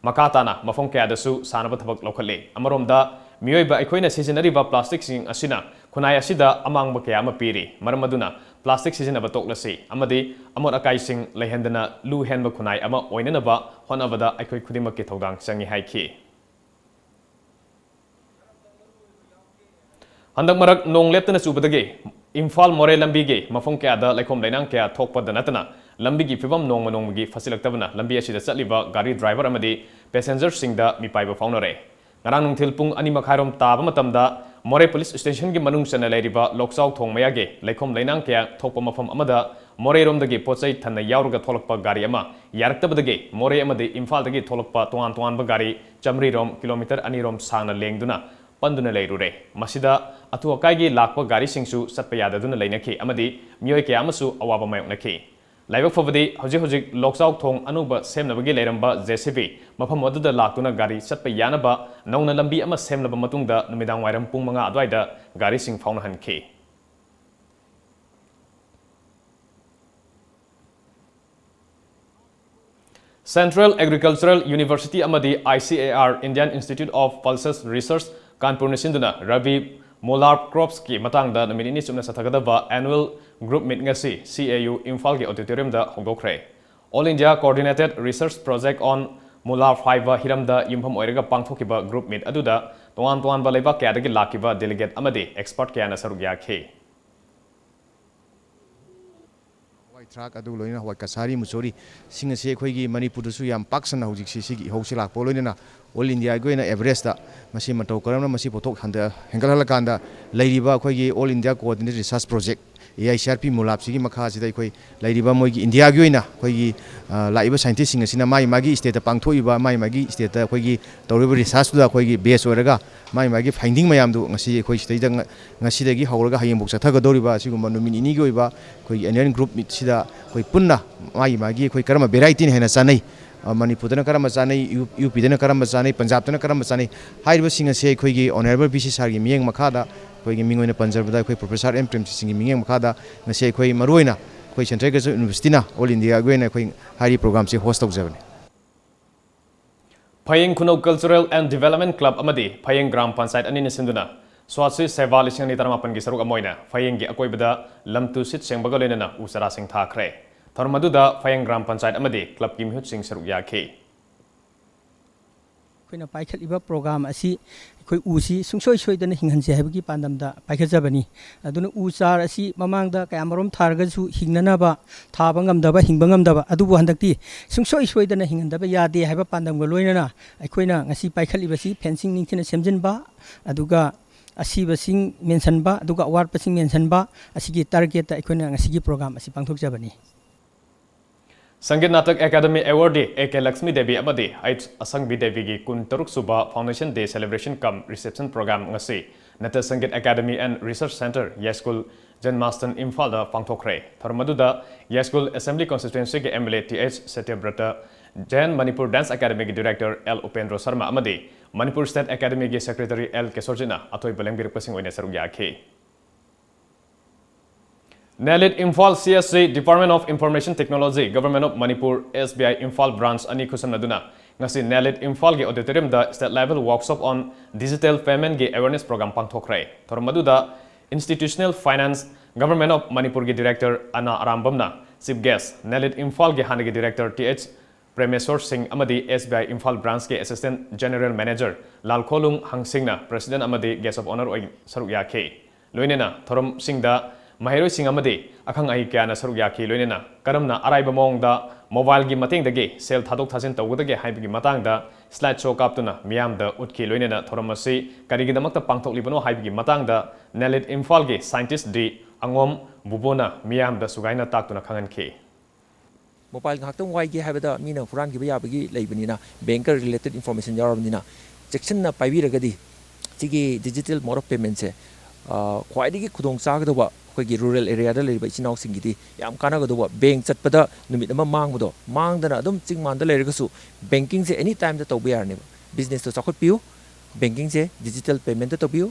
makatana mafam kayadasu sanaba thabak lokhale amaromda miyoiba aikoina sijinariba plastic sing asina khunai asida amangba kaya ama piri maramaduna plastic sijinaba toklasi amadi amor akai sing leihandana lu henba khunai ama oinanaba honabada aikoi khudimakki thodang changi haiki Handak marak nong leptana subadage Imphal More lambi ge mafong kaya da laikom lainang kaya thokpada natana lambi gi fibam nong manong gi fasilaktabana lambi asida chaliba gari driver amadi passenger singda mipaiba faunare ngarang nungthil pung ani makhairom taba matamda More police station gi manung sana lairiba lokchau thong maya ge laikom lainang kaya thokpa mafam amada More rom dagi pochai thanna yauruga tholakpa gari ama yaraktabadage More amadi Imphal dagi tholakpa tuan ba gari chamri rom kilometer ani rom sangna lengduna panduna leirure masida atu akai lakpa gari singsu satpa yadaduna leinakhi amadi miyoi kya amasu awaba mayoknakhi laibak fabadi hojik lokchau thong anuba semnabagi leiramba JCB mafam aduda laktuna gari satpa yanaba nauna lambi ama semnaba matungda numidang wairam pung manga adwaida gari sing fauna hanki Central Agricultural University amadi ICAR Indian Institute of Pulses Research Kanpur Nisinduna Rabi Molar Crops ki matangda naminini sumna sathagadaba annual group meet ngasi CAU Imphal ki auditorium da hongdokre All India Coordinated Research Project on Molar Fiber hiramda yumpham oiraga pangthokiba group meet aduda tuan ba leiba kayadagi lakiba delegate amadi expert kayana sarugya khe Track adu loina hwa kasari musori singa se khoi gi Manipur su yam paksana hojik si hausi lak poloina All India goina Everest da masi matau karamna masi potok handa hengal halakanda leiriba khoi gi All India Coordinated Research Project AICRP mulap sigi makha sida khoi leiriba moi gi India goina khoi gi laiba scientist singa sina mai magi state pangthoiba mai magi state khoi gi tawriba research da khoi gi base oraga mai magi finding mayam du ngasi khoi sida ngasi dagi hawraga hayeng bok chathaga doriba siguma nomin ini goiba khoi Indian group mit sida khoi punna mai magi khoi karama variety hena sanai ꯃꯅꯤꯄꯨꯔꯗꯅ ꯀꯔꯝꯕ ꯆꯥꯅꯩ ꯌꯨꯄꯤꯗꯅ ꯀꯔꯝꯕ ꯆꯥꯅꯩ ꯄꯟꯖꯥꯕꯇꯅ ꯀꯔꯝꯕ ꯆꯥꯅꯩ ꯍꯥꯏꯔꯤꯕꯁꯤꯡ ꯑꯁꯤ ꯑꯩꯈꯣꯏꯒꯤ honourable B C ꯁꯥꯔꯒꯤ ꯃꯤꯠꯌꯦꯡ ꯃꯈꯥꯗ ꯑꯩꯈꯣꯏꯒꯤ ꯃꯤꯡ ꯑꯣꯏꯅ ꯄꯟꯖꯕꯗ ꯑꯩꯈꯣꯏ ꯄ꯭ꯔꯣꯐꯦꯁꯔ ꯑꯦꯝ ꯄ꯭ꯔꯦꯝꯖꯤꯠꯁꯤꯡꯒꯤ ꯃꯤꯠꯌꯦꯡ ꯃꯈꯥꯗ ꯉꯁꯤ ꯑꯩꯈꯣꯏ ꯃꯔꯨꯑꯣꯏꯅ ꯑꯩꯈꯣꯏ ꯁꯦꯟꯇ꯭ꯔꯦꯜ ꯒ꯭ꯔꯦꯖꯨꯋꯦꯠ ꯌꯨꯅꯤꯚꯔꯁꯤꯇꯤꯅ ꯑꯣꯜ ꯏꯟꯗꯤꯌꯥꯒꯤ ꯑꯣꯏꯅ ꯑꯩꯈꯣꯏ ꯍꯥꯏꯔꯤꯕ ꯄ꯭ꯔꯣꯒ꯭ꯔꯥꯝꯁꯤ ꯍꯣꯁ ꯇꯧꯖꯕꯅꯤ ꯐꯌꯦꯡ ꯈꯨꯅꯧ ꯀꯜꯆꯔꯦꯜ ꯑꯦꯟ ꯗꯤꯚꯦꯂꯞꯃꯦꯟ ꯀ꯭ꯂꯕ ꯑꯃꯗꯤ ꯐꯌꯦꯡ ꯒ꯭ꯔꯥꯝ ꯄꯟꯆꯥꯌꯠ ꯑꯅꯤꯅ ꯁꯤꯟꯗꯨꯅ ꯁ꯭ꯋꯥꯁꯤ ꯁꯦꯕꯥ 2018ꯒꯤ ꯁꯔꯨꯛ ꯑꯃ ꯑꯣꯏꯅ ꯐꯌꯦꯡꯒꯤ ꯑꯀꯣꯏꯕꯗ ꯂꯝꯇꯨ ꯁꯤꯠ ꯁꯦꯡꯕꯒ ꯂꯣꯏꯅꯅ ꯎ ꯆꯥꯔꯥꯁꯤꯡ ꯊꯥꯈ꯭ꯔꯦ ꯊꯧꯔꯝ ꯑꯗꯨꯗ ꯐꯌꯦꯡ ꯒ꯭ꯔꯥꯝ ꯄꯟꯆꯥꯌꯠ ꯑꯃꯗꯤ ꯀ꯭ꯂꯕꯀꯤ ꯃꯤꯍꯨꯠꯁꯤꯡ ꯁꯔꯨꯛ ꯌꯥꯈꯤ ꯑꯩꯈꯣꯏꯅ ꯄꯥꯏꯈꯠꯂꯤꯕ ꯄ꯭ꯔꯣꯒ꯭ꯔꯥꯝ ꯑꯁꯤ ꯑꯩꯈꯣꯏ ꯎꯁꯤ ꯁꯨꯡꯁꯣꯏ ꯁꯣꯏꯗꯅ ꯍꯤꯡꯍꯟꯁꯦ ꯍꯥꯏꯕꯒꯤ ꯄꯥꯟꯗꯝꯗ ꯄꯥꯏꯈꯠꯆꯕꯅꯤ ꯑꯗꯨꯅ ꯎ ꯆꯥꯔ ꯑꯁꯤ ꯃꯃꯥꯡꯗ ꯀꯌꯥꯃꯔꯣꯝ ꯊꯥꯔꯒꯁꯨ ꯍꯤꯡꯅꯅꯕ ꯊꯥꯕ ꯉꯝꯗꯕ ꯍꯤꯡꯕ ꯉꯝꯗꯕ ꯑꯗꯨꯕꯨ ꯍꯟꯗꯛꯇꯤ ꯁꯨꯡꯁꯣꯏ ꯁꯣꯏꯗꯅ ꯍꯤꯡꯍꯟꯗꯕ ꯌꯥꯗꯦ ꯍꯥꯏꯕ ꯄꯥꯟꯗꯝꯒ ꯂꯣꯏꯅꯅ ꯑꯩꯈꯣꯏꯅ ꯉꯁꯤ ꯄꯥꯏꯈꯠꯂꯤꯕꯁꯤ ꯐꯦꯟꯁꯤꯡ ꯅꯤꯡꯊꯤꯅ ꯁꯦꯝꯖꯤꯟꯕ ꯑꯗꯨꯒ ꯑꯁꯤꯕꯁꯤꯡ ꯃꯦꯟꯁꯤꯟꯕ ꯑꯗꯨꯒ ꯑꯋꯥꯠꯄꯁꯤꯡ ꯃꯦꯟꯁꯤꯟꯕ ꯑꯁꯤꯒꯤ ꯇꯥꯔꯒꯦꯠꯇ ꯑꯩꯈꯣꯏꯅ ꯉꯁꯤꯒꯤ ꯄ꯭ꯔꯣꯒ꯭ꯔꯥꯝ ꯑꯁꯤ ꯄꯥꯡꯊꯣꯛꯆꯕꯅꯤ Sangeet Natak academy awardee A K. Laxmi Devi अमदी एच असंगबी देवी की कुन तरुक सुबा foundation day celebration cum reception programme ngasi Nat Sangeet academy and research centre Yaiskul Janmasthan Imphal पांथोखरे थरमदुदा येस्कुल असेंबली कॉन्स्टिट्यूएंसी के MLA T H. Satyabrata Jain Manipur dance academy के डायरेक्टर एल उपेंद्र शर्मा अमदी मणिपुर स्टेट एकेडमी के सेक्रेटरी एल केशोरजिना अथोय बलेंबिरपसिंग ओइने सरुक याखी Nelit Imphal CSC Department of Information Technology Government of Manipur SBI Imphal branch ani khusam naduna ngasi Nelit Imphal ge auditorium da state level workshop on digital payment ge awareness program pangthokre thormadu da institutional finance Government of Manipur ge director Ana Arambamna chief guest Nelit Imphal ge hanagi director TH Premesor Singh amadi SBI Imphal branch ge assistant general manager Lal Kholung Hangsingna president amadi guest of honor oi saruk yakhe loinena thorom singda Mahiroi sing amadi akhang ai kyana saruk yakhi loinena karamna araiba mongda mobile gi mateng dage sel thadok thasin tawudage haibigi matang da slide show kaptuna miam da utki loinena thoramasi karigi damakta pangthoklibano haibigi matang da Nelit Imphal gi scientist D Angom Bubona miam da sugaina taktuna khanganki mobile ngaktam wai gi habada mina huran gi yabagi leibanina banker related information yarabnina section na paibiragadi sigi digital mode of payment se khwaidigi khudong chagdoba ꯑꯩꯈꯣꯏꯒꯤ rural ꯑꯦꯔꯤꯌꯥꯗ ꯂꯩꯔꯤꯕ ꯏꯆꯤꯟ ꯏꯅꯥꯎꯁꯤꯡꯒꯤꯗꯤ ꯌꯥꯝ ꯀꯥꯟꯅꯒꯗꯧꯕ bank ꯆꯠꯄꯗ ꯅꯨꯃꯤꯠ ꯑꯃ ꯃꯥꯡꯕꯗꯣ ꯃꯥꯡꯗꯅ ꯑꯗꯨꯝ ꯆꯤꯡꯃꯥꯟꯗ ꯂꯩꯔꯒꯁꯨ ꯕꯦꯡꯀꯤꯡꯁꯦ ꯑꯦꯅꯤ ꯇꯥꯏꯝꯗ ꯇꯧꯕ ꯌꯥꯔꯅꯦꯕ ꯕꯤꯖꯤꯅꯦꯁꯇꯣ ꯆꯥꯎꯈꯠꯄꯤꯌꯨ ꯕꯦꯡꯀꯤꯡꯁꯦ ꯗꯤꯖꯤꯇꯦꯜ ꯄꯦꯃꯦꯟꯇ ꯇꯧꯕꯤꯌꯨ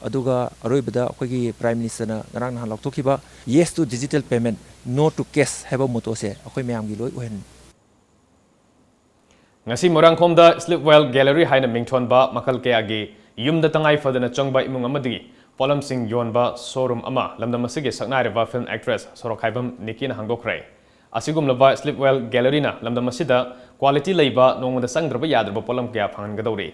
ꯑꯗꯨꯒ ꯑꯔꯣꯏꯕꯗ ꯑꯩꯈꯣꯏꯒꯤ ꯄ꯭ꯔꯥꯏꯝ ꯃꯤꯅꯤꯁꯇꯔꯅ ꯉꯔꯥꯡ ꯅꯍꯥꯟ ꯂꯥꯎꯊꯣꯛꯈꯤꯕ yes to digital payment no to cash ꯍꯥꯏꯕ ꯃꯣꯇꯣꯁꯦ ꯑꯩꯈꯣꯏ ꯃꯌꯥꯝꯒꯤ ꯂꯣꯏ ꯑꯣꯏꯍꯟꯅꯤ ngasi morangkhomda Sleepwell Gallery haina mingthonba makhal kayagi yumda tangai fadana changba imung amadi Polam Singh Yonba showroom ama lamdam asige saknaireba film actress Sorokhaibam Nikina hangdokre asigum laba Sleepwell Gallery na lamdam asida quality leiba nongmada sangdraba yadraba polam kya phangangadori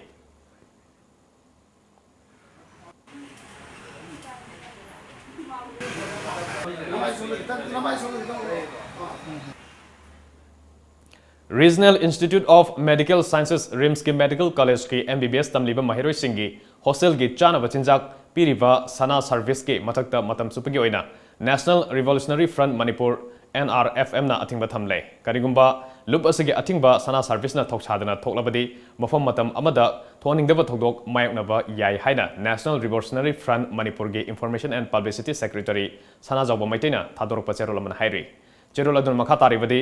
Regional Institute of Medical Sciences RIMS ki Medical College ki MBBS tamliba mahiroi singi hostel ki chana bachinjak piriba sana service ki mathakta matam supagi oina National Revolutionary Front Manipur NRFM na athingba thamle karigumba lup asigi athingba sana service na thokchadana thoklabadi mafam matam amada thoningdaba thodok mayoknaba yai haina National Revolutionary Front Manipur gi Information and Publicity Secretary sana jawba maitaina thadorpa cherolaman hairi cheroladun makha taribadi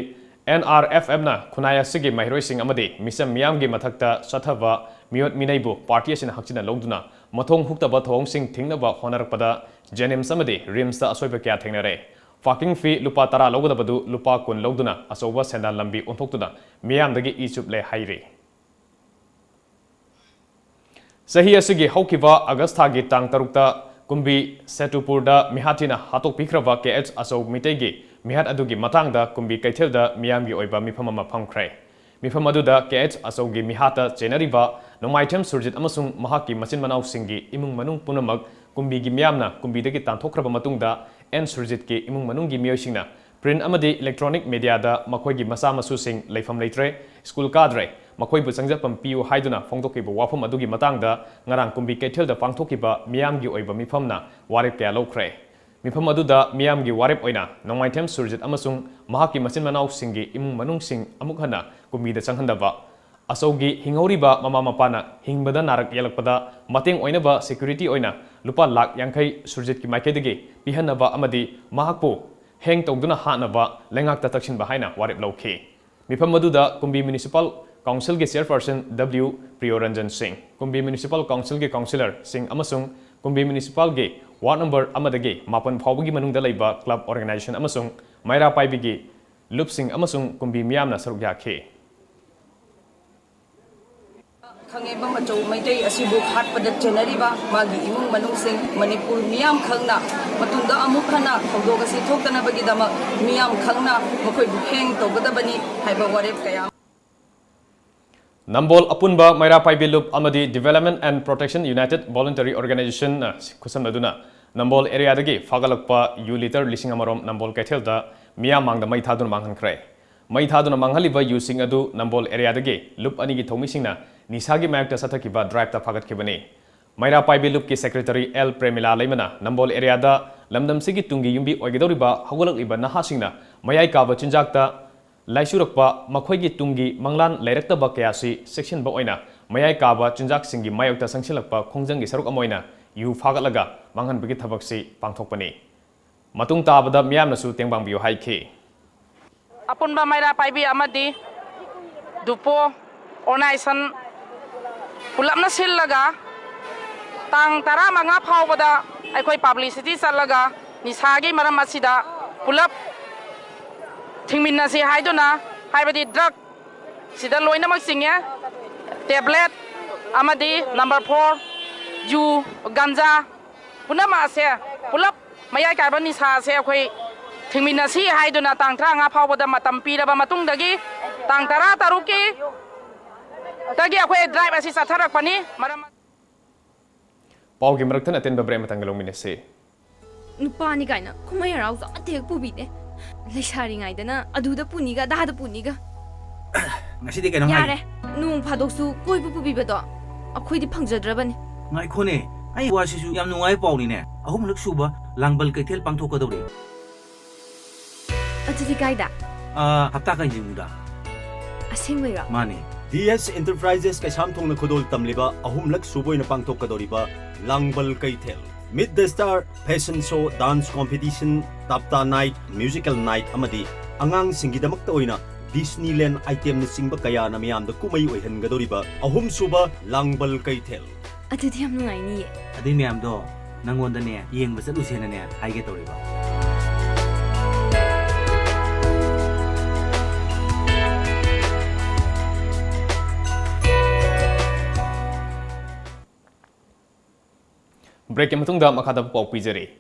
NRFM na khunaya sigi mahiroi sing amadi misam miyam gi mathakta sathaba miot minaibu party asina hakchina longduna mathong huktaba thong sing thingnaba honarakpada Jenims amadi RIMS da asoiba kya thengnare fucking fee lupa tara logodabadu lupa kun logduna asoba sendal lambi onthoktuna miyam dagi ichuple hairi sahi asigi haukiba August gi tang tarukta kumbi Setupurda mihatina hatok pikrava KH asog mitegi mihat adugi matangda kumbi kaithelda miyamgi oiba mifam ama phamkhrai mifam aduda KH asogi mihata chenariba nomaitem surjit amasung mahaki machin manau singi imung manung punamak kumbi gi miyamna kumbi dagi tanthokraba matungda en surjit ki imung manung gi miyoisingna print amadi electronic media da makoi gi masa masu sing leifam leitre school kadre makoi bu changjapam piu haiduna phongdokiba wafam adugi matangda ngarang kumbi kaithelda pangthokiba miyamgi oiba mifamna warip kya lokre mifam aduda miyamgi warip oina nongmaithem surjit amasung mahaki machin manau singi imung manung sing amuk hana kumbi da changhandaba asogi hingauriba mama mapana hingbada narak yelakpada mateng oinaba security oina lupa lakh yankai surjit ki maikedige pihanaba amadi mahakpo heng togduna hanaba lengak ta taksin bahaina warip lokhe Mifam maduda Kumbi Municipal Council ge Chairperson W Priyoranjan Singh, Kumbi Municipal Council ge Councillor Singh amasung Kumbi Municipal ge Ward number amadage mapan phawbagi manungda laiba club organization amasung Maira Paibigi Lup Singh amasung Kumbi miyamna saruk yakhe. Khangeba macho maitai asibu khatpada chenariba magi imung manungsing Manipur miyam khangna matunda amuk khana thawdog asi thoktana bagi dama miyam khangna makoi bukheng tawgadabani haiba warep kaya Nambol apunba Maira Paibi Lup amadi Development and Protection United Voluntary Organization kusam naduna Nambol area dagi fagalakpa yu liter lising amarom Nambol kaithelda miyam mangda mai thadun manghan krai mai thaduna manghaliba using adu Nambol area dagi lup anigi thomisingna Nisagi Mayakta Satakiba drive ta Fagat Kibani. Maira Paibi Lup ki Secretary L. Premila Laimana, Nambol area da Lamdam Sigi Tungi Yumbi Oigidoriba, Hagulak Iba Nahasingna, Mayai Kava Chinjakta, Laisurakpa, Makoigi Tungi, Manglan, Lerekta Bakayasi, Section Boina, Mayai Kava, Chinjak Singi, Mayokta Sangsilakpa, Kongjangi Saruk Amoina, Yu Fagalaga, Mangan Bigit Havaksi, Pangtokpani. Matung Tabada Miamnasu Tengbang Bio Haiki. Apunba Maira Paibi Amadi, Dupo, Onaisan, Pulapna sillaga tang tara manga phawbada aikoi publicity salaga nisagi maram asida pulap thingminna si haiduna haibadi drug sida loina mak singya tablet amadi number 4 ju ganja punama ase pulap mayai kai ban nisa ase akoi thingminna si haiduna tang tara nga phawbada matam piraba matungdagi tang tara taruki Tagi aku drive asi satharak pani maram Pau gi maraktan aten babre matangalong minese Nupa ni kaina kumay raw sa atek pubide Laisari ngai dana aduda puniga dahada puniga Ngasi di kaino ngai Yare nung phadoksu koi pubibe do akhoi di phangjadrabani Ngai khone ai wasisu yam nungai pawni ne ahum lak suba langbal kaithel pangthok kadawre Atidi kaida hapta kan jimuda Asingwira Mani DS Enterprises kay samthong na kudol tamliba ahumlak suboy na pangtok kadoriba langbal kaitel. Meet the Star Fashion Show Dance Competition Tapta Night Musical Night amadi angang singgidamak taoy na Disneyland item na singba kaya na miyamda kumay oihan kadoriba ahum suba langbal kaitel. Atidi am nungai ni Adi miyamdo nangonda ne yeng basa lusena ne haige toriba Break matungda makada pau pijari.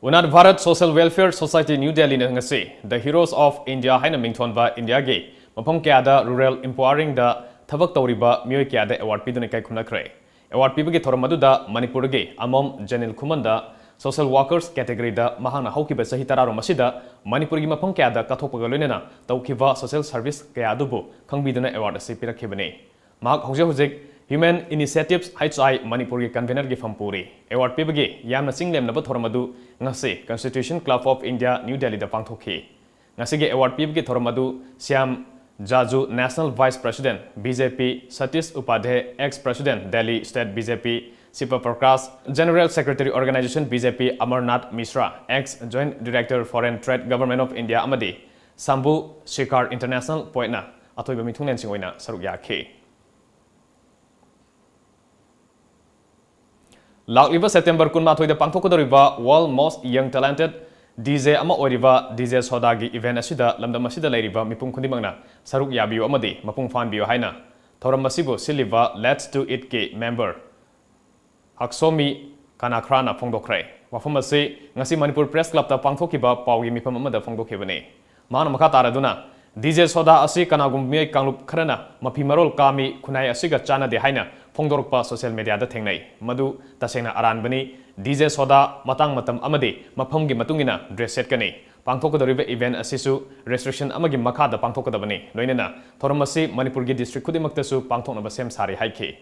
Unad Bharat Social Welfare Society New Delhi na ngasi The Heroes of India haina mingthonba India ge mapam kyada rural empowering da thabak tawriba miyoi kyada award pidune kai khumna khre. Award pibage thoramadu da Manipur ge amom Janil Khumanda Social Workers category da mahana haukiba sahi tararo masida Manipur gi mapam kyada kathokpaga loinena tawkiba social service kyadubu khangbiduna award ase pirakhibane. Mak hojek Human Initiatives HI Manipur convener gi Fampuri award pibagi yamna singlem na thoramadu ngase Constitution Club of India New Delhi da pangthokhi ngase ge award pibagi thoramadu Syam Jaju National Vice President BJP Satish Upadhyay ex President Delhi State BJP Sipa Prakash General Secretary Organization BJP Amarnath Mishra ex Joint Director Foreign Trade Government of India amadi Sambu Shikhar International Poina atoiba mithungnen singoina saruk yakhe Lakliba September kunmathoi da pangthokadoriba World Most Young Talented DJ ama oiriba DJ Soda gi event asida lamdam asida leiriba mipum khundimangna saruk yabiyo amadi mapung fan biyo haina thoram masibo siliba Let's Do It ke member Haksomi Kanakhrana phongdokre wafam ase ngasi Manipur Press Club ta pangthokiba pawgi mipam amada phongdokhebane mana makha taraduna DJ Soda asi kanagum mi kanglup kharana mapi marol kami khunai asiga chana de haina phongdorpa social media da thengnai madu tasena aranbani DJ Soda matang matam amade mafamgi matungina dress set kani pangthokadoriba event asisu restriction amagi makha da pangthokadabani loinena thoramasi Manipur gi district khudimaktasu pangthokna basem sari haike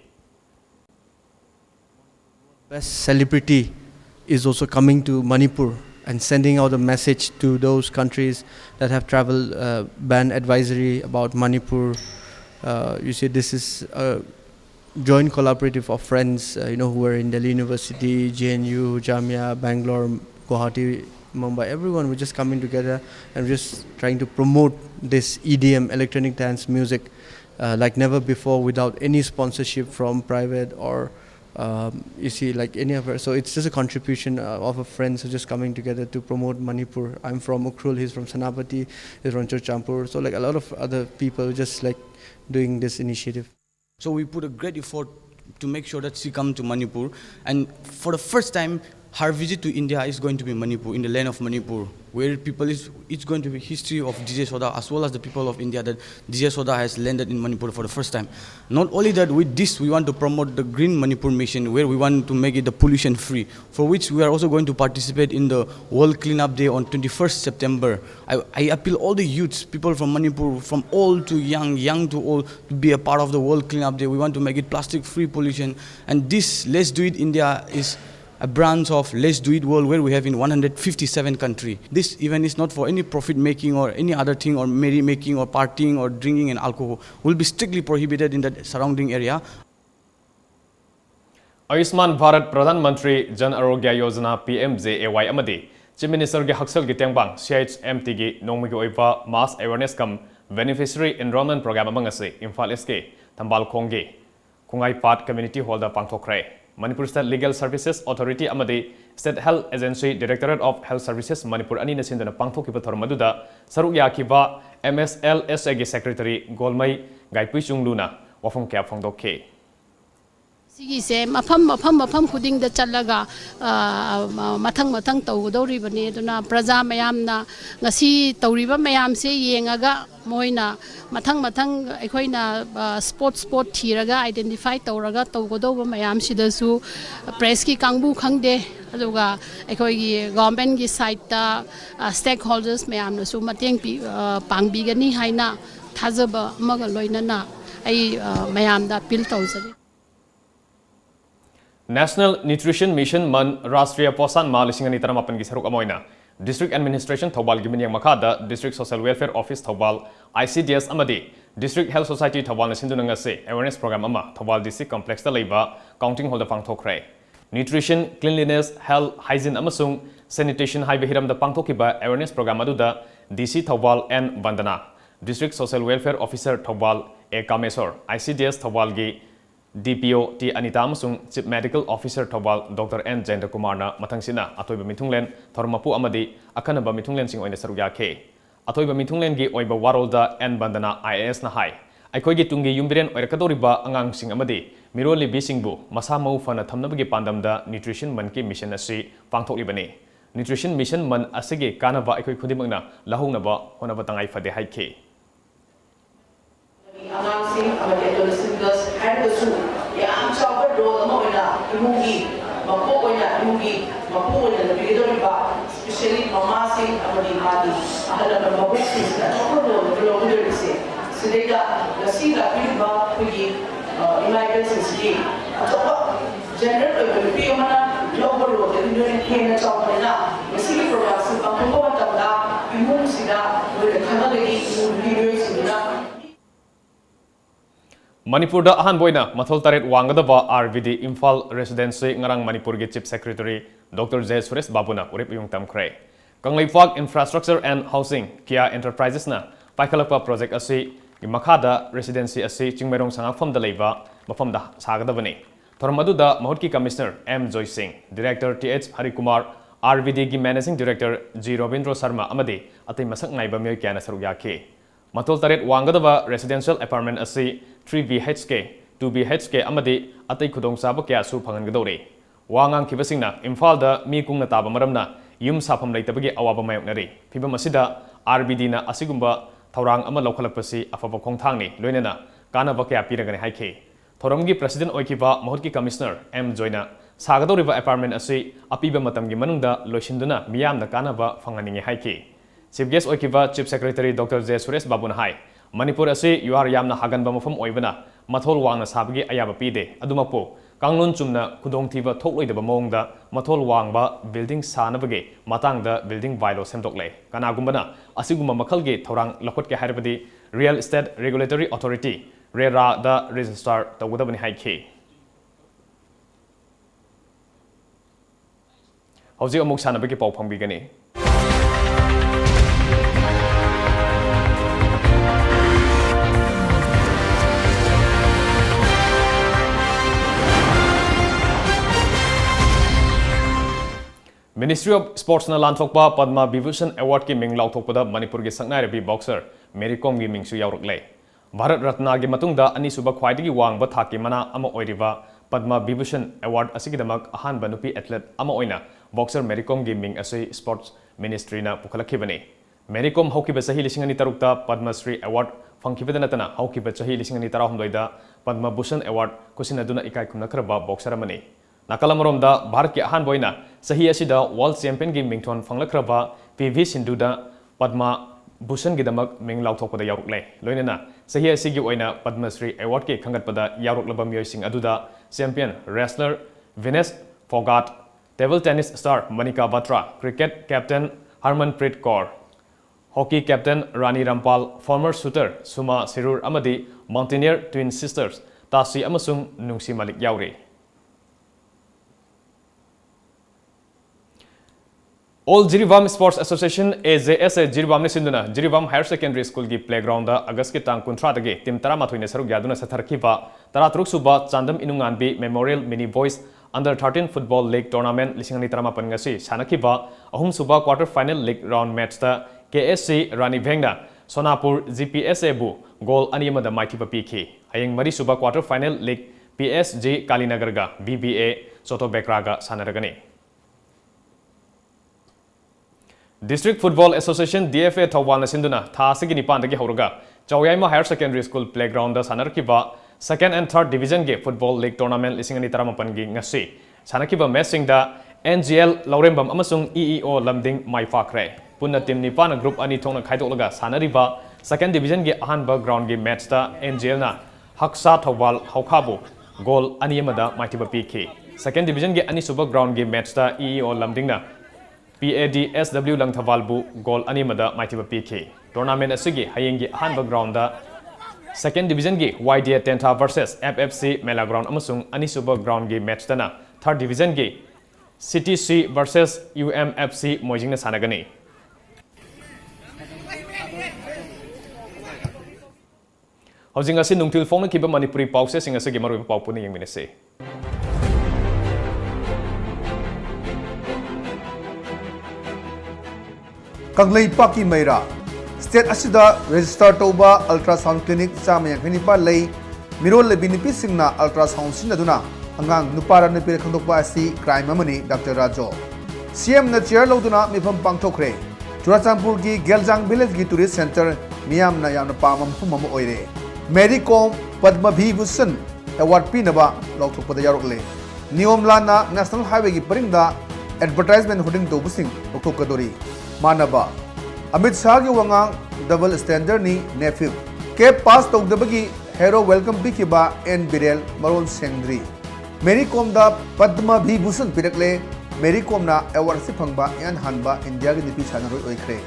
Best celebrity is also coming to Manipur and sending out a message to those countries that have travel ban advisory about Manipur. You see, this is a joint collaborative of friends, who are in Delhi University, JNU, Jamia, Bangalore, Guwahati, Mumbai, everyone was just coming together and just trying to promote this EDM, electronic dance music, like never before, without any sponsorship from private or you see, like any other. So it's just a contribution of a friends who just coming together to promote Manipur. I'm from Ukhrul, he's from Sanapati, he's from Churchampur. So like a lot of other people just like doing this initiative. So we put a great effort to make sure that she come to Manipur, and for the first time her visit to India is going to be Manipur, in the land of Manipur, where it's going to be history of DJ Soda as well as the people of India, that DJ Soda has landed in Manipur for the first time. Not only that, with this we want to promote the Green Manipur mission, where we want to make it the pollution free, for which we are also going to participate in the World Cleanup Day on 21st September. I appeal all the youths, people from Manipur, from old to young, young to old, to be a part of the World Cleanup Day. We want to make it plastic free pollution, and this Let's Do It India is a branch of Let's Do It World, where we have in 157 countries. This event is not for any profit making or any other thing, or merry making or partying or drinking and alcohol. Will be strictly prohibited in the surrounding area. Ayushman Bharat Pradhan Mantri Jan Arogya Yojana PMJAY amadi Chief Minister ge Haksal ge Tengbang CHMT ge Nongmi ge oiba Mass Awareness kam Beneficiary Enrollment Program amang ase Imphal East ge Thambal Khong ge Khungai Pat Community Hall da pangthokre. Manipur State Legal Services Authority amadi State Health Agency Directorate of Health Services Manipur ani na sindana pangthokiba thoram maduda saruk yakiba MSLSA ge Secretary Golmai Gaipui Chungluna wafung kya phongdokhe. Sigise mafam khuding da chalaga mathang tawdoribani aduna praja mayamna ngasi tawriba mayam se yengaga moina mathang aikoina spot thiraga identify tawraga tawgodoba mayam sidasu press ki kangbu khangde aduga aikoi government gi side ta stakeholders mayamna su mateng pangbigani haina thajaba amaga loinana ai mayamda appeal tawjari. National Nutrition Mission Man Rashtriya Posan Ma Lisingani Taramapan gi saruk amoina District Administration Thobal gi minyang makada District Social Welfare Office Thobal ICDS amadi District Health Society Thobal na sindunanga se awareness program ama Thobal District Complex ta leiba counting hall da pangthokre. Nutrition, Cleanliness, Health, Hygiene amasung Sanitation haiba hiram da pangthokiba awareness program aduda DC Thobal N Bandana District Social Welfare Officer Thobal A Kamesor ICDS Thobal gi DPO T Anita amasung Chief Medical Officer Thobal Dr. N Jendra Kumar na mathangsina atoiba mithunglen thormapu amadi akanaba mithunglen sing oina sarugya khe atoiba mithunglen gi oiba warolda N Bandana IAS na hai aikoi gi tungi yumbiren oirakadoriba angang sing amadi miroli bisingbu masa mau fana thamnabagi pandamda nutrition man ki mission asi pangthoklibani nutrition mission man asige kanaba aikoi khudimangna lahongnaba honaba tangai fade haikhe Angangsing amadi adolescents had the su yang chawba role amawina imugi mapo oina imugi mapo oina bidoriba especially mama sing amadi madi ahala mapo sing na chawba role belong se sidega nasiga piba kugi emergency ski chawba general pi mana global role indonesian hena chawba na nasiga program se pangko matamda imung sida with khanadagi imugi sida Manipur da ahan boina mathol taret wangadaba RVD Imphal Residency ngarang Manipur ge Chief Secretary Dr. J. Suresh Babuna urip yung tamkre. Kanglaipak Infrastructure and Housing Kia Enterprises na paikalapa project asi imakada residency asi chingmerong sangakfam da leiba mafam da sagadabani. Thormadu da mahutki Commissioner M. Joy Singh, Director T.H. Harikumar, RVD gi Managing Director G. Robindro Sharma amadi atay masak ngaiba myoy kya na sarugya Matol taret wangadaba residential apartment asi 3BHK, 2BHK amadi atay kudong sabo kaya su pangangadori. Wangang kibasingna Imphal da mi kung nataba maramna yum sapam leitabagi awaba mayok nari. Pibam asida RBD na asigumba taurang ama laukalakpasi afaba kongthangni loinena kanaba kaya piragani haike. Thoramgi President oikiba mahutki Commissioner M. Joyna sagadoriba apartment asi apiba matamgi manungda loishinduna miyamna kanaba fanganingi haike. Chief Guest oikiba Chief Secretary Dr. J. Suresh Babuna hai Manipur asi yuar yamna haganba mafam oibana mathol wangna sabagi ayaba pide adumapo kanglun chumna kudong thiba thokloidaba mongda mathol wangba building sanabage matangda building bylaw semdokle kanagumbana asiguma makhalge thorang lakhotke hairabadi Real Estate Regulatory Authority RERA da registrar tawudabani haike Hauji amuk sanabagi pau phangbigani Ministry of Sports na lanthokpa Padma Vibhushan Award ki ming lauthokpada Manipur gi saknai boxer Mary Kom gi mingsu yaurukle. Bharat Ratna gi matungda ani suba khwaidagi wangba thaki mana ama oiriba Padma Vibhushan Award asigidamak ahanba nupi athlete ama oina boxer Mary Kom gi ming asai Sports Ministry na pukhalakibani. Mary Kom haukiba sahi 2006 ta Padma Shri Award fangkibada natana haukiba sahi 2013 da Padma Bhushan Award kusinaduna ikai khumnakraba boxer amani. Nakalamaromda Bharat ki ahan boina sahi asida World Champion gi mingthon fanglakraba PV Sindhu da Padma Bhushan gi damak ming lauthokpada yaurukle. Loinana sahi asigi oina Padma Shri Award ki khangatpada yauruklaba miyoi sing aduda champion wrestler Vinesh Phogat, table tennis star Manika Batra, cricket captain Harmanpreet Kaur, hockey captain Rani Rampal, former shooter Suma Sirur amadi mountaineer twin sisters Tasi amasung Nungsi Malik yauri. All Jiribam Sports Association AJSA Jiribam ni sinduna Jiribam Higher Secondary School gi playground da August ki tang kuntra dagi team 13 ne saruk yaduna satharkiba 13 suba Chandam Inunganbi Memorial Mini Boys Under 13 Football League Tournament 2018 ngasi sanakiba ahum suba quarter final league round match da KSC Rani Bhengna Sonapur GPSA bu goal anima da maithiba pikhi hayeng mari suba quarter final league PSG Kalinagar ga BBA Soto Bekra ga sanaragani. District Football Association DFA Thawal Sinduna Thasigi Nipandagi Hauruga Chawyama Higher Secondary School Playground da Sanarkiba 2nd and 3rd Division ge Football League Tournament 2018 gi ngasi Sanakiba matching da NGL Laurembam amasung EEO Lamding Maifakre Punna team Nipana group ani thongna khaidolaga sanariba 2nd Division ge ahanba ground ge match da NGL na Haksa Thawal Haukhabu goal aniyamada maitiba pikhi 2nd Division ge ani suba ground ge match da EEO Lamding na PADSW Langthavalbu goal animada maitiba PK. Tournament asigi hayengi ahanba ground da 2nd Division gi YDA Tenta versus FFC Mela ground amasung anisuba ground gi match dana 3rd Division gi CTC versus UMFC Mojingna sanagani. Housing asi nungtil phone kiba Manipuri pause singa sagi maru pau puni yang minese. Kanglei Paki Meira State Asida Register Toba Ultrasound Clinic Samaya Vinipa Lay Mirol Lebinipi Singna Ultrasound Sinaduna Angang Nupara Nipir Kandokpa Asi Crime Amani Dr. Rajo CM na chair Loduna Mifam Pangtokre Churachampur ki Geljang Village ki Tourist Center Miam na Yamna Pamam Humam Oire Mary Kom Padma Vibhushan Award Pinaba Loktopada Yarokle Niom Lana National Highway ki Parinda Advertisement Holding Dobusing Oktokadori Manaba Amit Shah ki wangang double standard ni nephew Cape pass togdabagi hero welcome pikiba N Birel Maron Sengdri Mary Kom da Padma Vibhushan pirakle Mary Kom na award si phangba yan hanba India ki nipi sanaroi oikre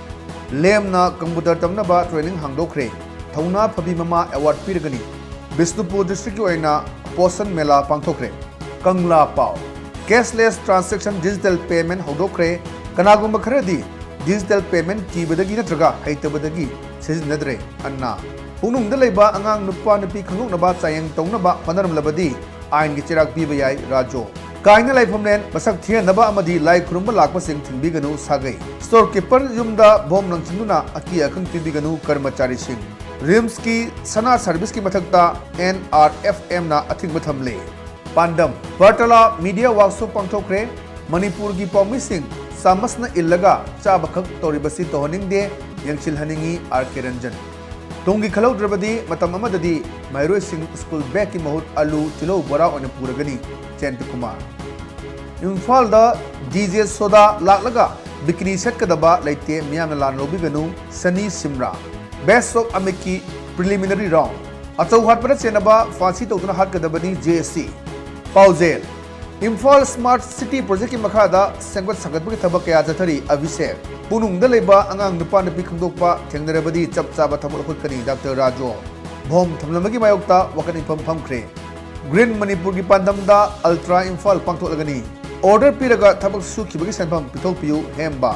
Lem na computer tamnaba training hangdokre Thauna phabi mama award piragani Bisnupur district ki oina Posan Mela pangthokre Kangla Pau Cashless transaction digital payment hangdokre Kanagumba kharadi digital payment kibadagi natraga haitabadagi sizinadre anna punungda leiba angang nupa nupi khangoknaba chayang tongnaba panaramlabadi ain gi chirak piba yai rajo kaina laifamnen masak thianaba amadi lai khurumba lakpa sing thingbiganu sagai store keeper yumda bom nangchinduna aki akhang pibiganu karmachari sing rims ki sana service ki mathakta NRFM na athing mathamle pandam Bartala media workshop pangthokre Manipur gi pawmi sing Samasna illaga chabakak toribasi tohaningde yangchil haningi RK Ranjan Tongi khalau drabadi matam amadadi Mairoi Singh School bag ki mahut alu tilo bora on puragani Chantu Kumar Imphal da DJ Soda laklaga bikini set kadaba laite miyamna lan robiganu Sunny Simra Best of Amiki preliminary round Achau hatpara chenaba fancy tawduna hat kadabani JSC Pauzel Imphal Smart City Project ki makhada sengwat sagatbagi thabak kaya jathari Abhishek punungda leiba angang nupa nupi khangdokpa thengdarabadi chapchaba thamul khutkani Dr. Rajo Bhom thamlamagi mayokta wakan infam phamkhre Green Manipur ki pandamda Ultra Imphal pangtholagani order piraga thabak sukhibagi sanpham pithokpiu hemba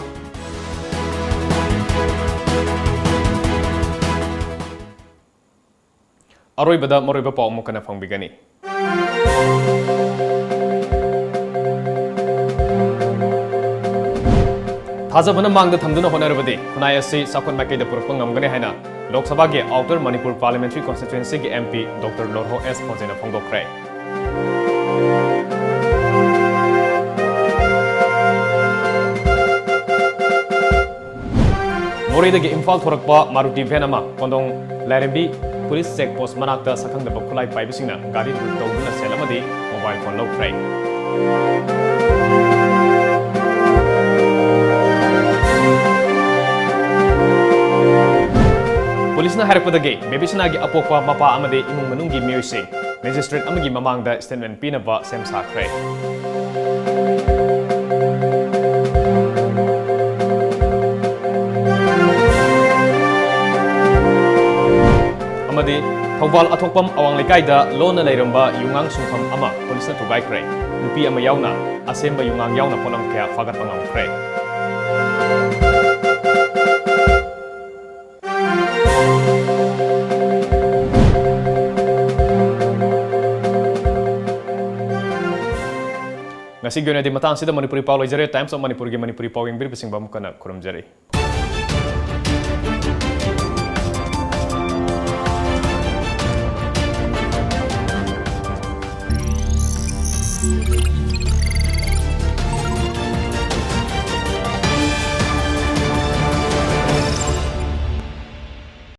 Aroibada maroiba pau mukana phangbigani थाजबना मांगदा थमदुना होनरबदि खुनाय असि साखोन माइकेदा पुरक्पा ngamgani haina Lok Sabha ge Outer Manipur Parliamentary Constituency ge MP Dr. Lorho S. Fonzena Phongdokre. Moridagi Imphal thorakpa Maruti Venama Kondong Lairembi Police Check Post manakta sakhangdaba khulai paibisingna gari route tawduna selamadi mobile phone lokre. Police na harakpadagi Mebisnagi apokwa mapa amade imung manunggi miyosing magistrate amagi mamangda statement pinaba sem sakre. Amadi Thawbal athokpam awang lekaida lona leiramba yungang sungkham ama police na tugai kre nupi ama yauna asemba yungang yauna ponam kya fagat pangam kre. Ngasi gyona di matang sida Manipuri Paul Ijare Times of Manipur ge Manipuri Paul yang bir bising bam kana kurum jare.